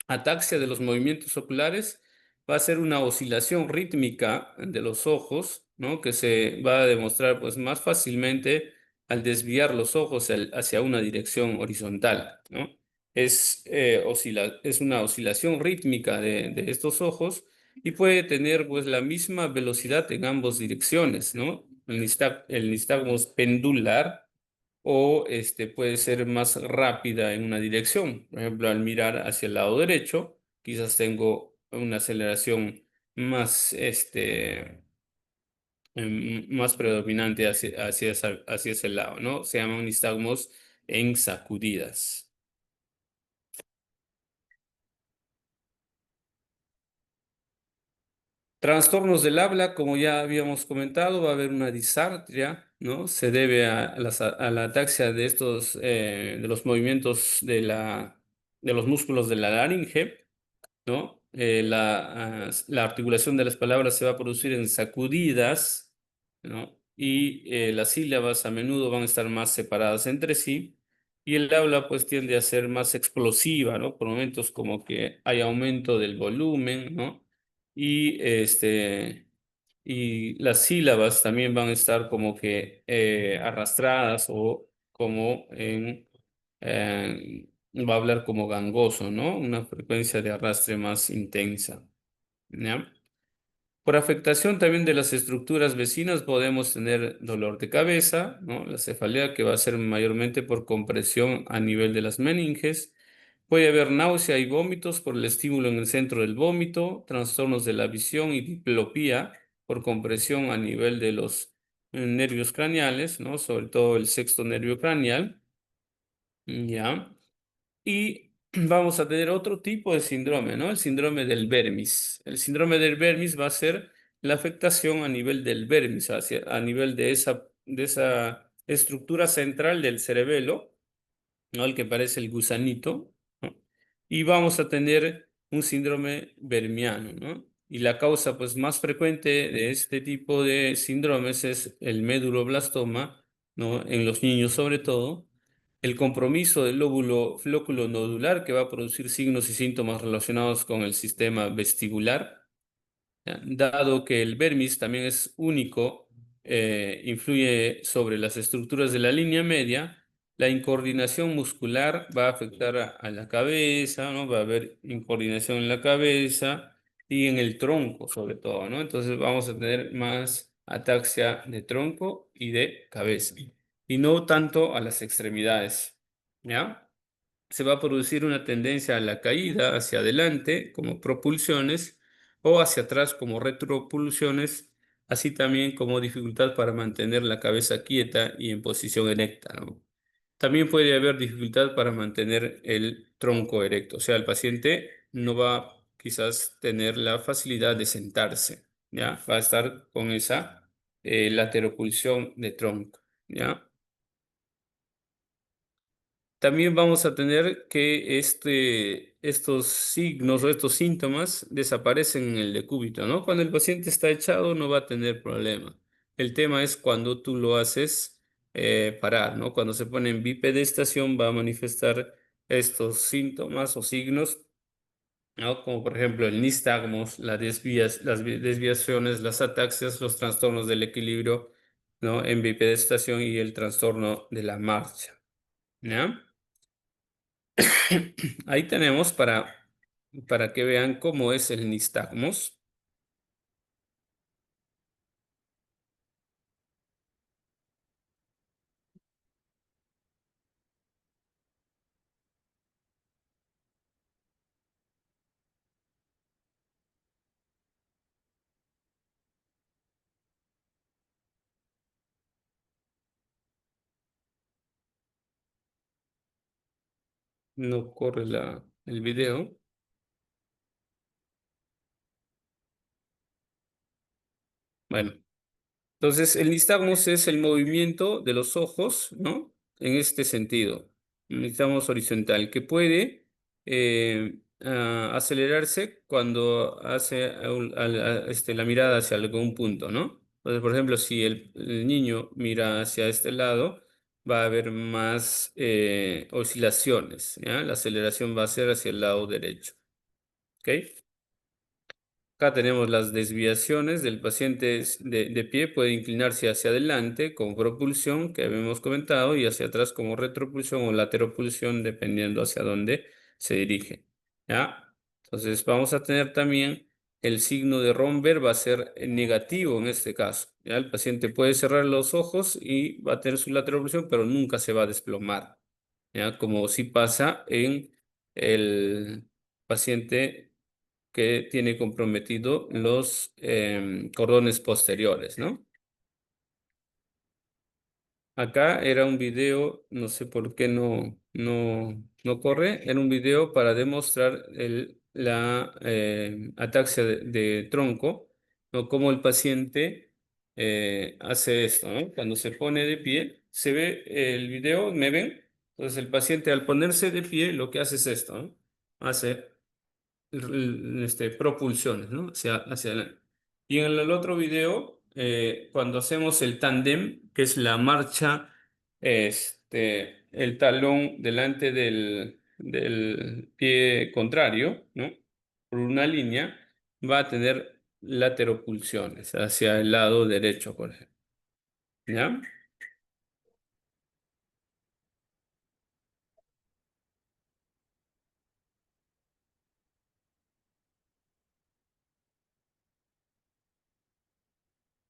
Speaker 2: ataxia de los movimientos oculares, va a ser una oscilación rítmica de los ojos, ¿no? Que se va a demostrar pues más fácilmente al desviar los ojos hacia una dirección horizontal, ¿no? Es una oscilación rítmica de estos ojos y puede tener pues la misma velocidad en ambas direcciones, ¿no? El nistagmus pendular o puede ser más rápida en una dirección. Por ejemplo, al mirar hacia el lado derecho, quizás tengo una aceleración más, más predominante hacia ese lado, ¿no? Se llaman nistagmos en sacudidas. Trastornos del habla, como ya habíamos comentado, va a haber una disartria, ¿no? Se debe a la ataxia de de los movimientos de los músculos de la laringe, ¿no? La articulación de las palabras se va a producir en sacudidas, ¿no? Y las sílabas a menudo van a estar más separadas entre sí. Y el habla pues tiende a ser más explosiva, ¿no? Por momentos como que hay aumento del volumen, ¿no? Y, y las sílabas también van a estar como que arrastradas o como va a hablar como gangoso, ¿no? Una frecuencia de arrastre más intensa, ¿ya? Por afectación también de las estructuras vecinas podemos tener dolor de cabeza, ¿no? La cefalea, que va a ser mayormente por compresión a nivel de las meninges. Puede haber náusea y vómitos por el estímulo en el centro del vómito, trastornos de la visión y diplopía por compresión a nivel de los nervios craneales, ¿no? Sobre todo el sexto nervio craneal, ¿ya? Y vamos a tener otro tipo de síndrome, ¿no? El síndrome del vermis. El síndrome del vermis va a ser la afectación a nivel del vermis, a nivel de esa estructura central del cerebelo, ¿no? El que parece el gusanito, ¿no? y vamos a tener un síndrome vermiano, ¿no? Y la causa pues, más frecuente de este tipo de síndromes es el méduloblastoma, ¿no? En los niños sobre todo, el compromiso del lóbulo flóculo nodular que va a producir signos y síntomas relacionados con el sistema vestibular. ¿Ya? Dado que el vermis también es único, influye sobre las estructuras de la línea media, la incoordinación muscular va a afectar a la cabeza, ¿no? Va a haber incoordinación en la cabeza y en el tronco sobre todo, ¿no? Entonces vamos a tener más ataxia de tronco y de cabeza, y no tanto a las extremidades, ¿ya? Se va a producir una tendencia a la caída hacia adelante como propulsiones o hacia atrás como retropulsiones, así también como dificultad para mantener la cabeza quieta y en posición erecta, ¿no? También puede haber dificultad para mantener el tronco erecto, o sea, el paciente no va quizás tener la facilidad de sentarse, ¿ya? Va a estar con esa lateropulsión de tronco, ¿ya? También vamos a tener que estos signos o estos síntomas desaparecen en el decúbito, ¿no? Cuando el paciente está echado no va a tener problema. El tema es cuando tú lo haces parar, ¿no? Cuando se pone en bipedestación va a manifestar estos síntomas o signos, ¿no? Como por ejemplo el nistagmos, las desviaciones, las ataxias, los trastornos del equilibrio, ¿no? En bipedestación y el trastorno de la marcha, ¿ya? Ahí tenemos para que vean cómo es el nistagmos. No corre el video. Bueno, entonces el nistagmos es el movimiento de los ojos, ¿no? En este sentido. Un nistagmos horizontal que puede acelerarse cuando hace la mirada hacia algún punto, ¿no? Entonces, por ejemplo, si el niño mira hacia este lado, va a haber más oscilaciones, ¿ya? La aceleración va a ser hacia el lado derecho, ¿ok? Acá tenemos las desviaciones del paciente de pie, puede inclinarse hacia adelante con propulsión que habíamos comentado y hacia atrás como retropulsión o lateropulsión dependiendo hacia dónde se dirige. ¿Ya? Entonces vamos a tener también el signo de Romberg va a ser negativo en este caso. ¿Ya? El paciente puede cerrar los ojos y va a tener su lateropulsión, pero nunca se va a desplomar. ¿Ya? Como si pasa en el paciente que tiene comprometido los cordones posteriores, ¿no? Acá era un video, no sé por qué no corre, era un video para demostrar la ataxia de tronco, ¿no? Cómo el paciente hace esto, ¿no? Cuando se pone de pie, se ve el video, ¿me ven? Entonces el paciente al ponerse de pie lo que hace es esto, ¿no? Hace propulsiones, ¿no? Hacia adelante. Y en el otro video, cuando hacemos el tándem, que es la marcha, el talón delante del pie contrario, ¿no? Por una línea, va a tener lateropulsiones hacia el lado derecho, por ejemplo. ¿Ya?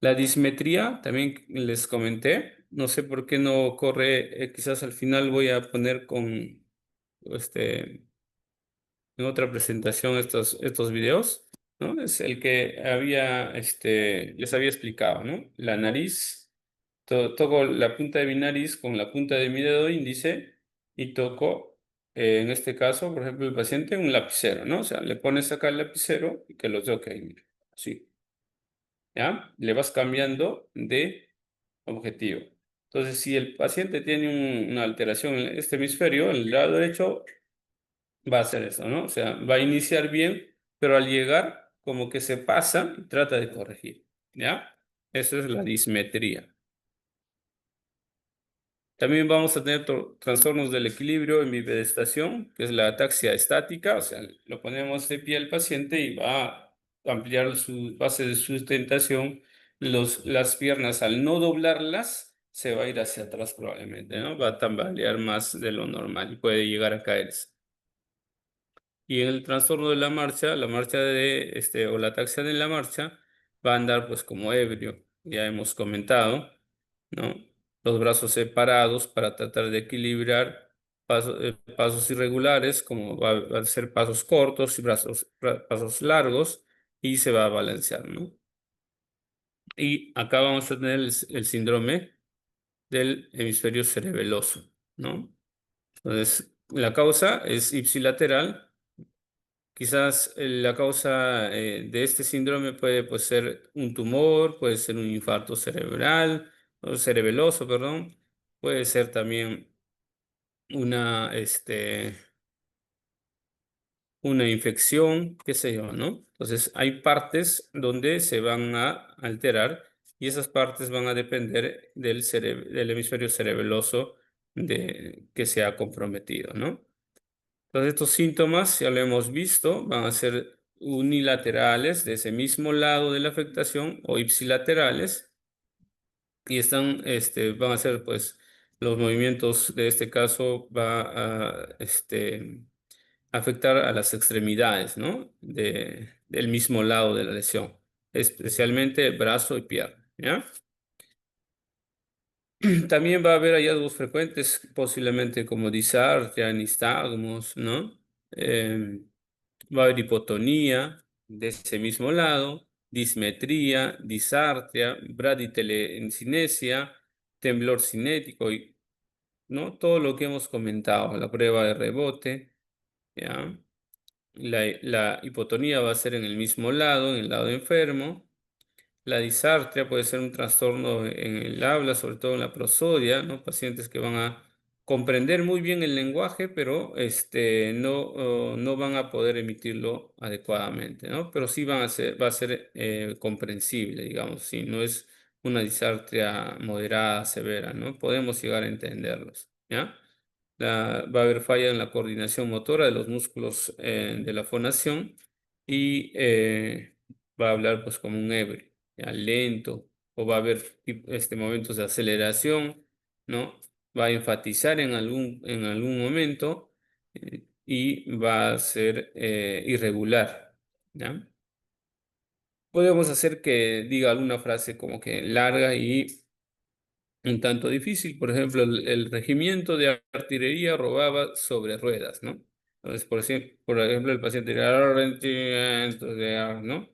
Speaker 2: La dismetría, también les comenté. No sé por qué no corre, quizás al final voy a poner con este, en otra presentación estos videos, ¿no? Es el que les había explicado, ¿no? La nariz, toco la punta de mi nariz con la punta de mi dedo índice y toco, en este caso, por ejemplo, el paciente un lapicero, ¿no? O sea, le pones acá el lapicero y que lo toque ahí, mira, así, ¿ya? Le vas cambiando de objetivo. Entonces, si el paciente tiene una alteración en este hemisferio, en el lado derecho, va a hacer eso, ¿no? O sea, va a iniciar bien, pero al llegar, como que se pasa y trata de corregir, ¿ya? Eso es la dismetría. También vamos a tener trastornos del equilibrio en bipedestación, que es la ataxia estática, o sea, lo ponemos de pie al paciente y va a ampliar su base de sustentación. Las piernas, al no doblarlas, se va a ir hacia atrás probablemente, ¿no? Va a tambalear más de lo normal y puede llegar a caerse. Y en el trastorno de la marcha o la ataxia de la marcha, va a andar pues como ebrio, ya hemos comentado, ¿no? Los brazos separados para tratar de equilibrar pasos irregulares, como va a ser pasos cortos y pasos largos, y se va a balancear, ¿no? Y acá vamos a tener el síndrome del hemisferio cerebeloso, ¿no? Entonces, la causa es ipsilateral. Quizás la causa de este síndrome puede pues, ser un tumor, puede ser un infarto cerebral, o cerebeloso, perdón. Puede ser también una, una infección, qué sé yo, ¿no? Entonces, hay partes donde se van a alterar y esas partes van a depender del hemisferio cerebeloso que se ha comprometido, ¿no? Entonces, estos síntomas, ya lo hemos visto, van a ser unilaterales de ese mismo lado de la afectación o ipsilaterales y van a ser, pues, los movimientos de este caso va a, afectar a las extremidades, ¿no? Del mismo lado de la lesión, especialmente brazo y pierna, ¿ya? También va a haber hallazgos frecuentes, posiblemente como disartria, nistagmos, ¿no? Va a haber hipotonía de ese mismo lado, dismetría, disartria, braditelecinesia, temblor cinético, ¿no? Todo lo que hemos comentado, la prueba de rebote, ¿ya? La hipotonía va a ser en el mismo lado, en el lado enfermo. La disartria puede ser un trastorno en el habla, sobre todo en la prosodia, ¿no? Pacientes que van a comprender muy bien el lenguaje, pero no van a poder emitirlo adecuadamente, ¿no? Pero sí va a ser comprensible, digamos, si no es una disartria moderada, severa, ¿no? Podemos llegar a entenderlos, ¿ya? Va a haber falla en la coordinación motora de los músculos de la fonación y va a hablar pues como un ebrio, ya, lento, o va a haber momentos de aceleración, ¿no? Va a enfatizar en algún momento y va a ser irregular, ¿ya? Podemos hacer que diga alguna frase como que larga y un tanto difícil. Por ejemplo, el regimiento de artillería robaba sobre ruedas, ¿no? Entonces, por ejemplo, el paciente dirá, regimiento ¿no?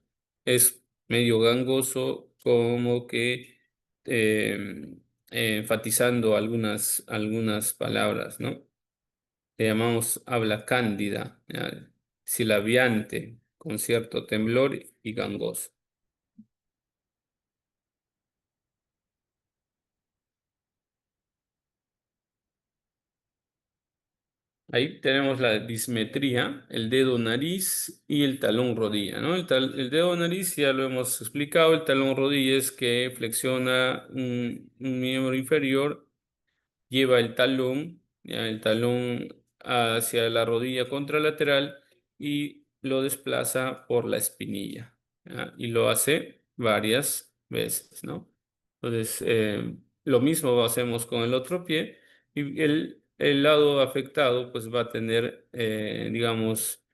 Speaker 2: Es medio gangoso, como que eh, enfatizando algunas palabras, ¿no? Le llamamos habla cándida, ¿ya? Silabiante, con cierto temblor y gangoso. Ahí tenemos la dismetría, el dedo nariz y el talón rodilla, ¿no? El dedo nariz ya lo hemos explicado, el talón rodilla es que flexiona un miembro inferior, lleva el talón, ya, el talón hacia la rodilla contralateral y lo desplaza por la espinilla, ¿ya? Y lo hace varias veces, ¿no? Entonces, lo mismo hacemos con el otro pie y el lado afectado pues va a tener, digamos,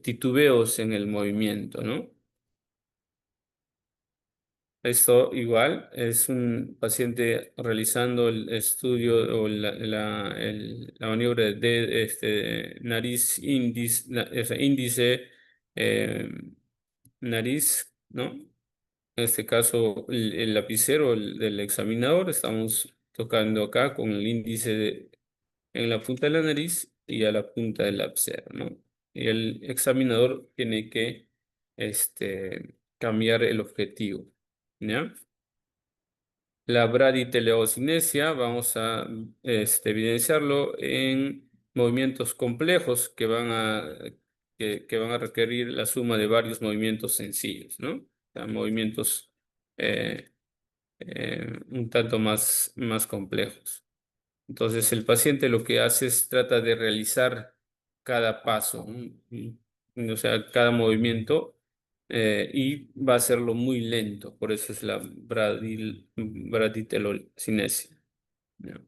Speaker 2: titubeos en el movimiento, ¿no? Esto igual es un paciente realizando el estudio o la maniobra de nariz, índice, eh, nariz, ¿no? En este caso, el lapicero del examinador, estamos tocando acá con el índice en la punta de la nariz y a la punta del lapicero, ¿no? Y el examinador tiene que cambiar el objetivo, ¿ya? La braditeleocinesia, vamos a evidenciarlo en movimientos complejos que van a requerir la suma de varios movimientos sencillos, ¿no? O sea, movimientos eh, un tanto más complejos. Entonces, el paciente lo que hace es trata de realizar cada paso, ¿no? O sea, cada movimiento, y va a hacerlo muy lento. Por eso es la braditelocinesia, ¿no?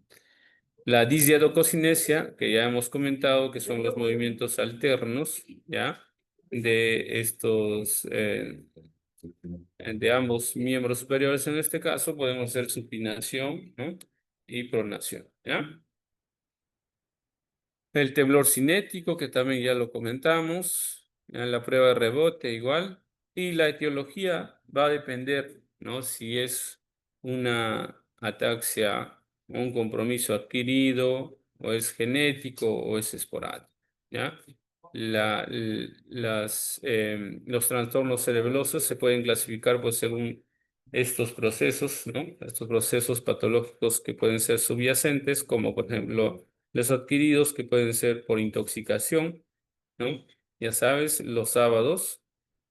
Speaker 2: La disdiadococinesia, que ya hemos comentado, que son los movimientos alternos, ¿ya? De estos, de ambos miembros superiores en este caso, podemos hacer supinación, ¿no? Y pronación, ¿ya? El temblor cinético, que también ya lo comentamos, en la prueba de rebote igual, y la etiología va a depender, ¿no? Si es una ataxia, un compromiso adquirido, o es genético, o es esporádico, ¿ya? Los trastornos cerebelosos se pueden clasificar pues, según estos procesos, ¿no? Estos procesos patológicos que pueden ser subyacentes, como por ejemplo los adquiridos que pueden ser por intoxicación, ¿no? Ya sabes, los sábados,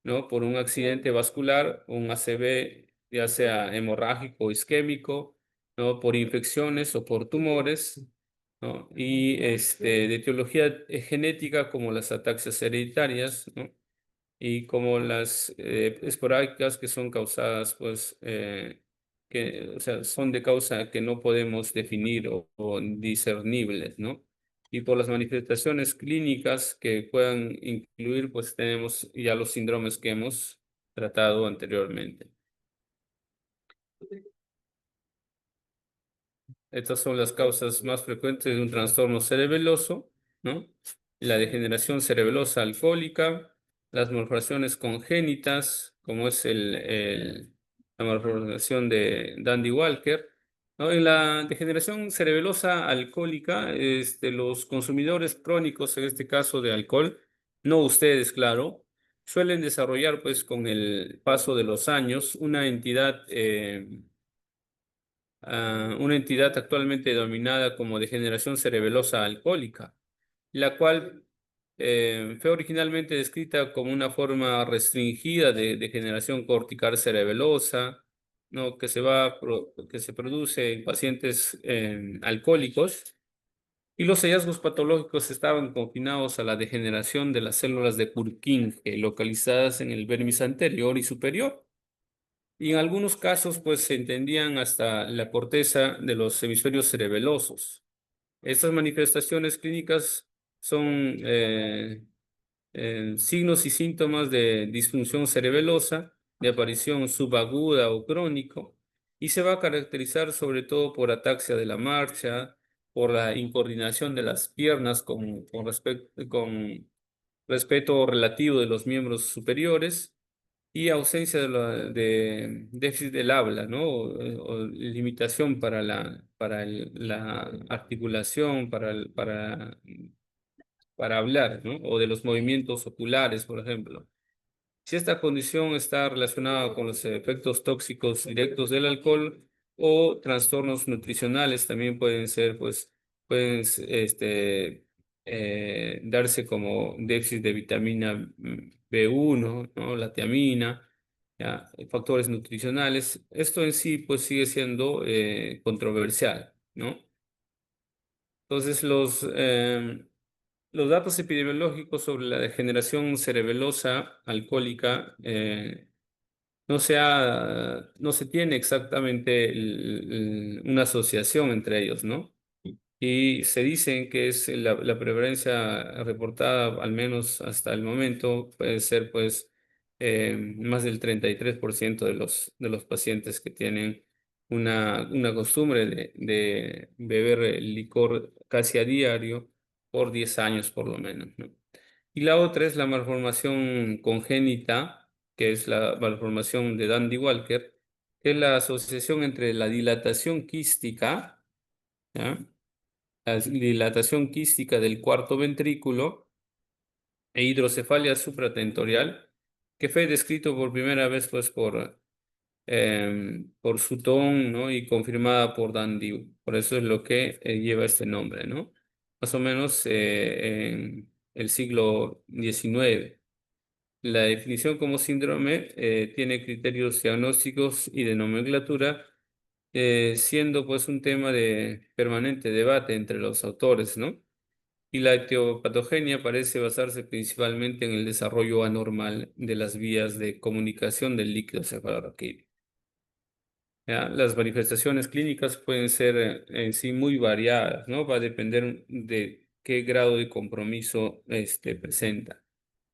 Speaker 2: ¿no? Por un accidente vascular, un ACV, ya sea hemorrágico o isquémico, ¿no? Por infecciones o por tumores, ¿no? Y de etiología genética como las ataxias hereditarias, ¿no? Y como las esporádicas que son causadas, pues, o sea, son de causa que no podemos definir o discernibles, ¿no? Y por las manifestaciones clínicas que puedan incluir, pues tenemos ya los síndromes que hemos tratado anteriormente. Estas son las causas más frecuentes de un trastorno cerebeloso, ¿no? La degeneración cerebelosa alcohólica, las malformaciones congénitas, como es la malformación de Dandy Walker, ¿no? En la degeneración cerebelosa alcohólica, los consumidores crónicos, en este caso de alcohol, no ustedes, claro, suelen desarrollar, pues, con el paso de los años, una entidad actualmente denominada como degeneración cerebelosa alcohólica, la cual fue originalmente descrita como una forma restringida de degeneración cortical cerebelosa, ¿no? Que se produce en pacientes alcohólicos, y los hallazgos patológicos estaban confinados a la degeneración de las células de Purkinje localizadas en el vermis anterior y superior. Y en algunos casos, pues se entendían hasta la corteza de los hemisferios cerebelosos. Estas manifestaciones clínicas son signos y síntomas de disfunción cerebelosa, de aparición subaguda o crónico, y se va a caracterizar sobre todo por ataxia de la marcha, por la incoordinación de las piernas con respeto relativo de los miembros superiores y ausencia de déficit del habla, ¿no? O limitación para la articulación, para hablar, ¿no? O de los movimientos oculares, por ejemplo. Si esta condición está relacionada con los efectos tóxicos directos del alcohol o trastornos nutricionales, también pueden ser, pues, pueden darse como déficit de vitamina B1, ¿no? La tiamina, ¿ya? Factores nutricionales. Esto en sí, pues, sigue siendo controversial, ¿no? Entonces, los datos epidemiológicos sobre la degeneración cerebelosa alcohólica no se tiene exactamente una asociación entre ellos, ¿no? Y se dicen que es la prevalencia reportada, al menos hasta el momento, puede ser pues más del 33% de los pacientes que tienen una costumbre de beber licor casi a diario por 10 años por lo menos, ¿no? Y la otra es la malformación congénita, que es la malformación de Dandy Walker, que es la asociación entre la dilatación quística, ¿ya? La dilatación quística del cuarto ventrículo e hidrocefalia supratentorial, que fue descrito por primera vez pues, por Sutton, ¿no? Y confirmada por Dandy. Por eso es lo que lleva este nombre, ¿no? más o menos en el siglo XIX. La definición como síndrome tiene criterios diagnósticos y de nomenclatura, siendo pues un tema de permanente debate entre los autores, ¿no? Y la etiopatogenia parece basarse principalmente en el desarrollo anormal de las vías de comunicación del líquido cefalorraquídeo. ¿Ya? Las manifestaciones clínicas pueden ser en sí muy variadas, ¿no? Va a depender de qué grado de compromiso presenta.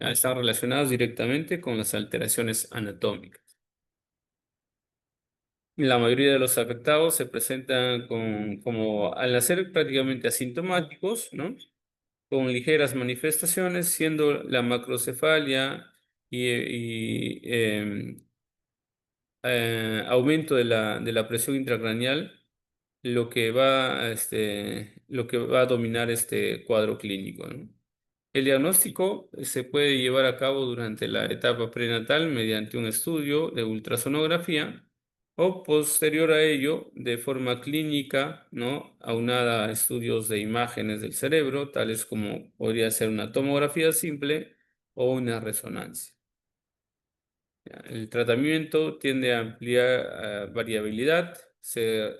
Speaker 2: ¿Ya? Están relacionados directamente con las alteraciones anatómicas. La mayoría de los afectados se presentan como al nacer prácticamente asintomáticos, ¿no? Con ligeras manifestaciones, siendo la macrocefalia y aumento de la presión intracraneal lo que va a dominar este cuadro clínico, ¿no? El diagnóstico se puede llevar a cabo durante la etapa prenatal mediante un estudio de ultrasonografía o posterior a ello de forma clínica, ¿no? Aunada a estudios de imágenes del cerebro, tales como podría ser una tomografía simple o una resonancia. Ya, el tratamiento tiende a ampliar variabilidad. Se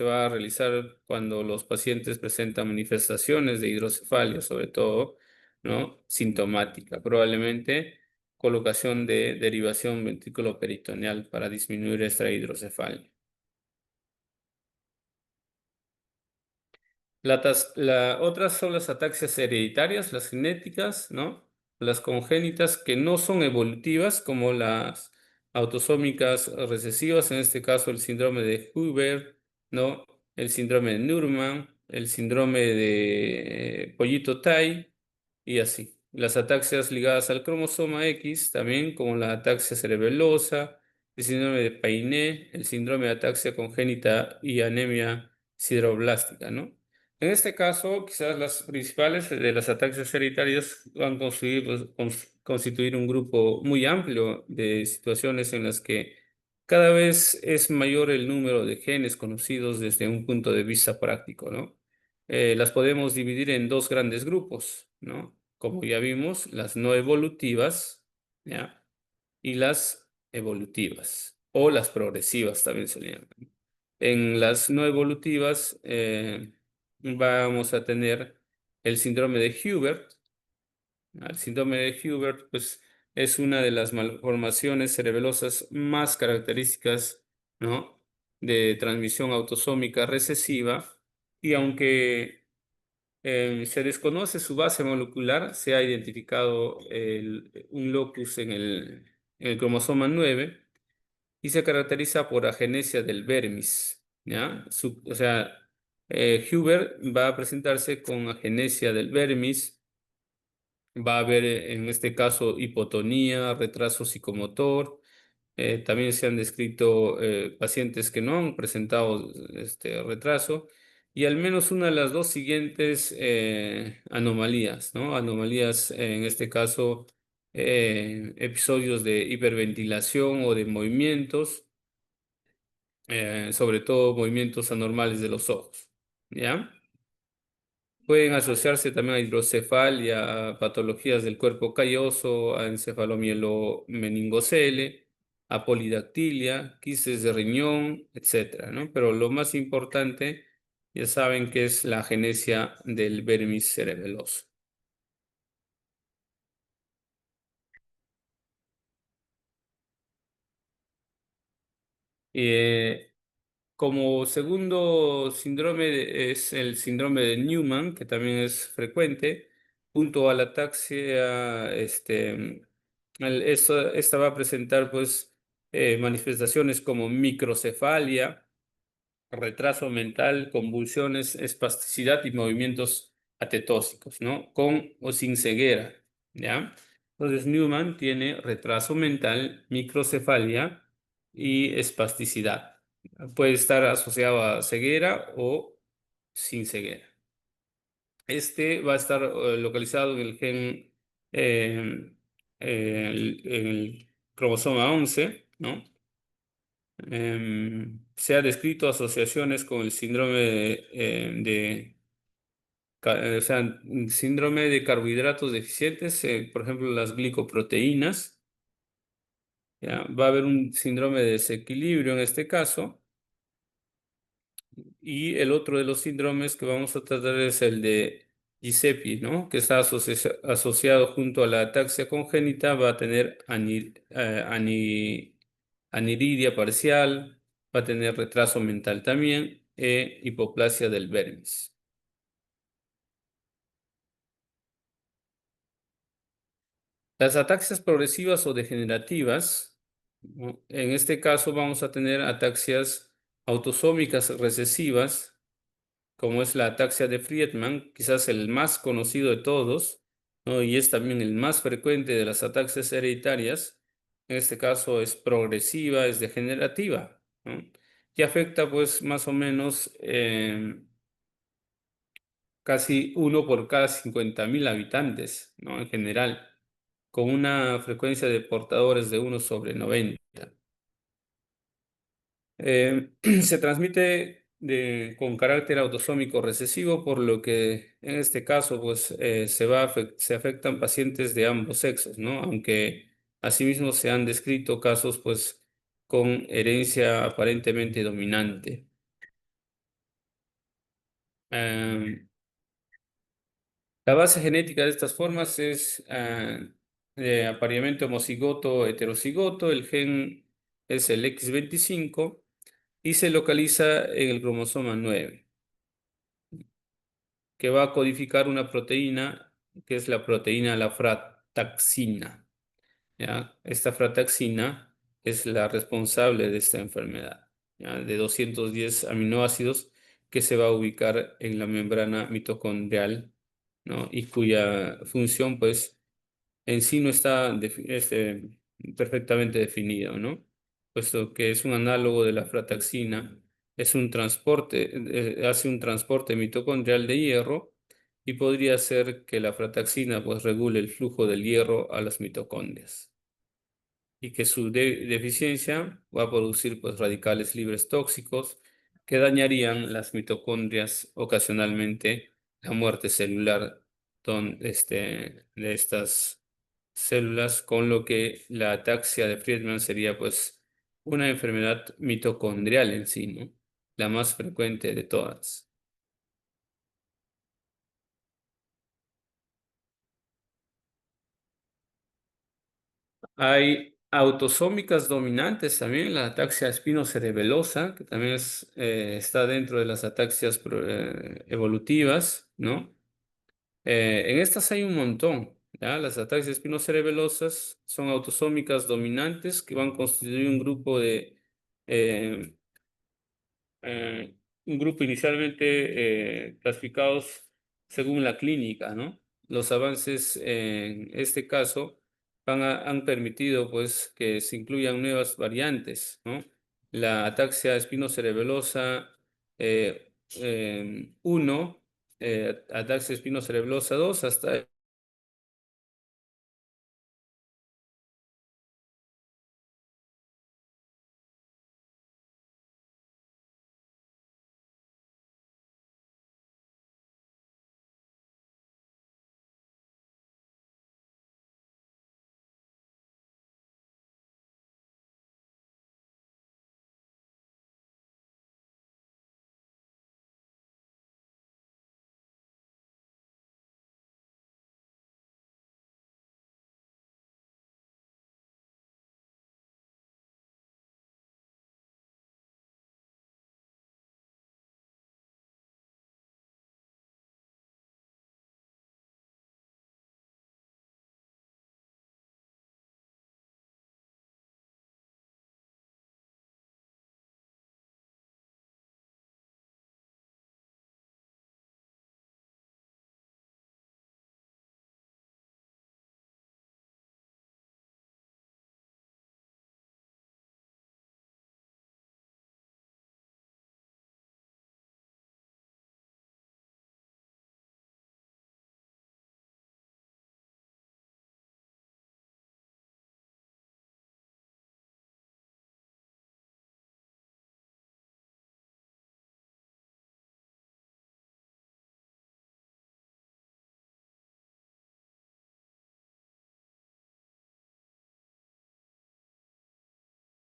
Speaker 2: va a realizar cuando los pacientes presentan manifestaciones de hidrocefalia, sobre todo, ¿no? Sintomática, probablemente colocación de derivación ventrículo-peritoneal para disminuir esta hidrocefalia. Otras son las ataxias hereditarias, las genéticas, ¿no? Las congénitas que no son evolutivas, como las autosómicas recesivas, en este caso el síndrome de Huber, ¿no? El síndrome de Nurman, el síndrome de Pollito-Tai y así. Las ataxias ligadas al cromosoma X, también como la ataxia cerebelosa, el síndrome de Payné, el síndrome de ataxia congénita y anemia sideroblástica, ¿no? En este caso, quizás las principales de las ataxias hereditarias van a constituir un grupo muy amplio de situaciones en las que cada vez es mayor el número de genes conocidos desde un punto de vista práctico, ¿no? Las podemos dividir en dos grandes grupos, ¿no? Como ya vimos, las no evolutivas, ¿ya? Y las evolutivas, o las progresivas también se le llaman. En las no evolutivas vamos a tener el síndrome de Hubert. El síndrome de Hubert, pues, es una de las malformaciones cerebelosas más características, ¿no? De transmisión autosómica recesiva. Y aunque se desconoce su base molecular, se ha identificado un locus en el cromosoma 9 y se caracteriza por agenesia del vermis, ¿ya? O sea, Huber va a presentarse con agenesia del vermis, va a haber en este caso hipotonía, retraso psicomotor. También se han descrito pacientes que no han presentado este retraso y al menos una de las dos siguientes anomalías, ¿no? Anomalías, en este caso, episodios de hiperventilación o de movimientos, sobre todo movimientos anormales de los ojos, ¿ya? Pueden asociarse también a hidrocefalia, a patologías del cuerpo calloso, a encefalomielo-meningocele, a polidactilia, quistes de riñón, etcétera, ¿no? Pero lo más importante, ya saben que es la agenesia del vermis cerebeloso. Eh, Como segundo síndrome es el síndrome de Newman, que también es frecuente, junto a la ataxia, esta va a presentar pues manifestaciones como microcefalia, retraso mental, convulsiones, espasticidad y movimientos atetósicos, ¿no? Con o sin ceguera, ¿ya? Entonces Newman tiene retraso mental, microcefalia y espasticidad. Puede estar asociado a ceguera o sin ceguera. Este va a estar localizado en el gen, el cromosoma 11, ¿no? Se ha descrito asociaciones con el síndrome O sea, síndrome de carbohidratos deficientes, por ejemplo, las glicoproteínas. ¿Ya? Va a haber un síndrome de desequilibrio en este caso. Y el otro de los síndromes que vamos a tratar es el de Giuseppe, ¿no? Que está asociado junto a la ataxia congénita, va a tener aniridia parcial, va a tener retraso mental también e hipoplasia del vermis. Las ataxias progresivas o degenerativas, ¿no? En este caso vamos a tener ataxias autosómicas recesivas, como es la ataxia de Friedman, quizás el más conocido de todos, ¿no? Y es también el más frecuente de las ataxias hereditarias. En este caso es progresiva, es degenerativa, ¿no? Y afecta pues más o menos casi uno por cada 50.000 habitantes, ¿no? En general, con una frecuencia de portadores de 1/90. Se transmite con carácter autosómico recesivo, por lo que en este caso pues, se afectan pacientes de ambos sexos, ¿no? Aunque asimismo se han descrito casos pues, con herencia aparentemente dominante. Eh, la base genética de estas formas es de apareamiento homocigoto heterocigoto. El gen es el X25 y se localiza en el cromosoma 9, que va a codificar una proteína que es la proteína la frataxina, ¿ya? Esta frataxina es la responsable de esta enfermedad, ¿ya? De 210 aminoácidos que se va a ubicar en la membrana mitocondrial, ¿no? Y cuya función, pues, en sí no está perfectamente definido, ¿no? Puesto que es un análogo de la frataxina, es un transporte, hace un transporte mitocondrial de hierro y podría ser que la frataxina pues regule el flujo del hierro a las mitocondrias y que su deficiencia va a producir pues radicales libres tóxicos que dañarían las mitocondrias, ocasionalmente la muerte celular de estas células, con lo que la ataxia de Friedman sería pues una enfermedad mitocondrial en sí, ¿no? La más frecuente de todas. Hay autosómicas dominantes también, la ataxia espinocerebelosa, que también está dentro de las ataxias evolutivas, ¿no? En estas hay un montón, ¿ya? Las ataxias espinocerebelosas son autosómicas dominantes que van a constituir eh, un grupo inicialmente clasificados según la clínica, ¿no? Los avances en este caso han permitido pues que se incluyan nuevas variantes, ¿no? La ataxia espinocerebelosa 1, ataxia espinocerebelosa 2, hasta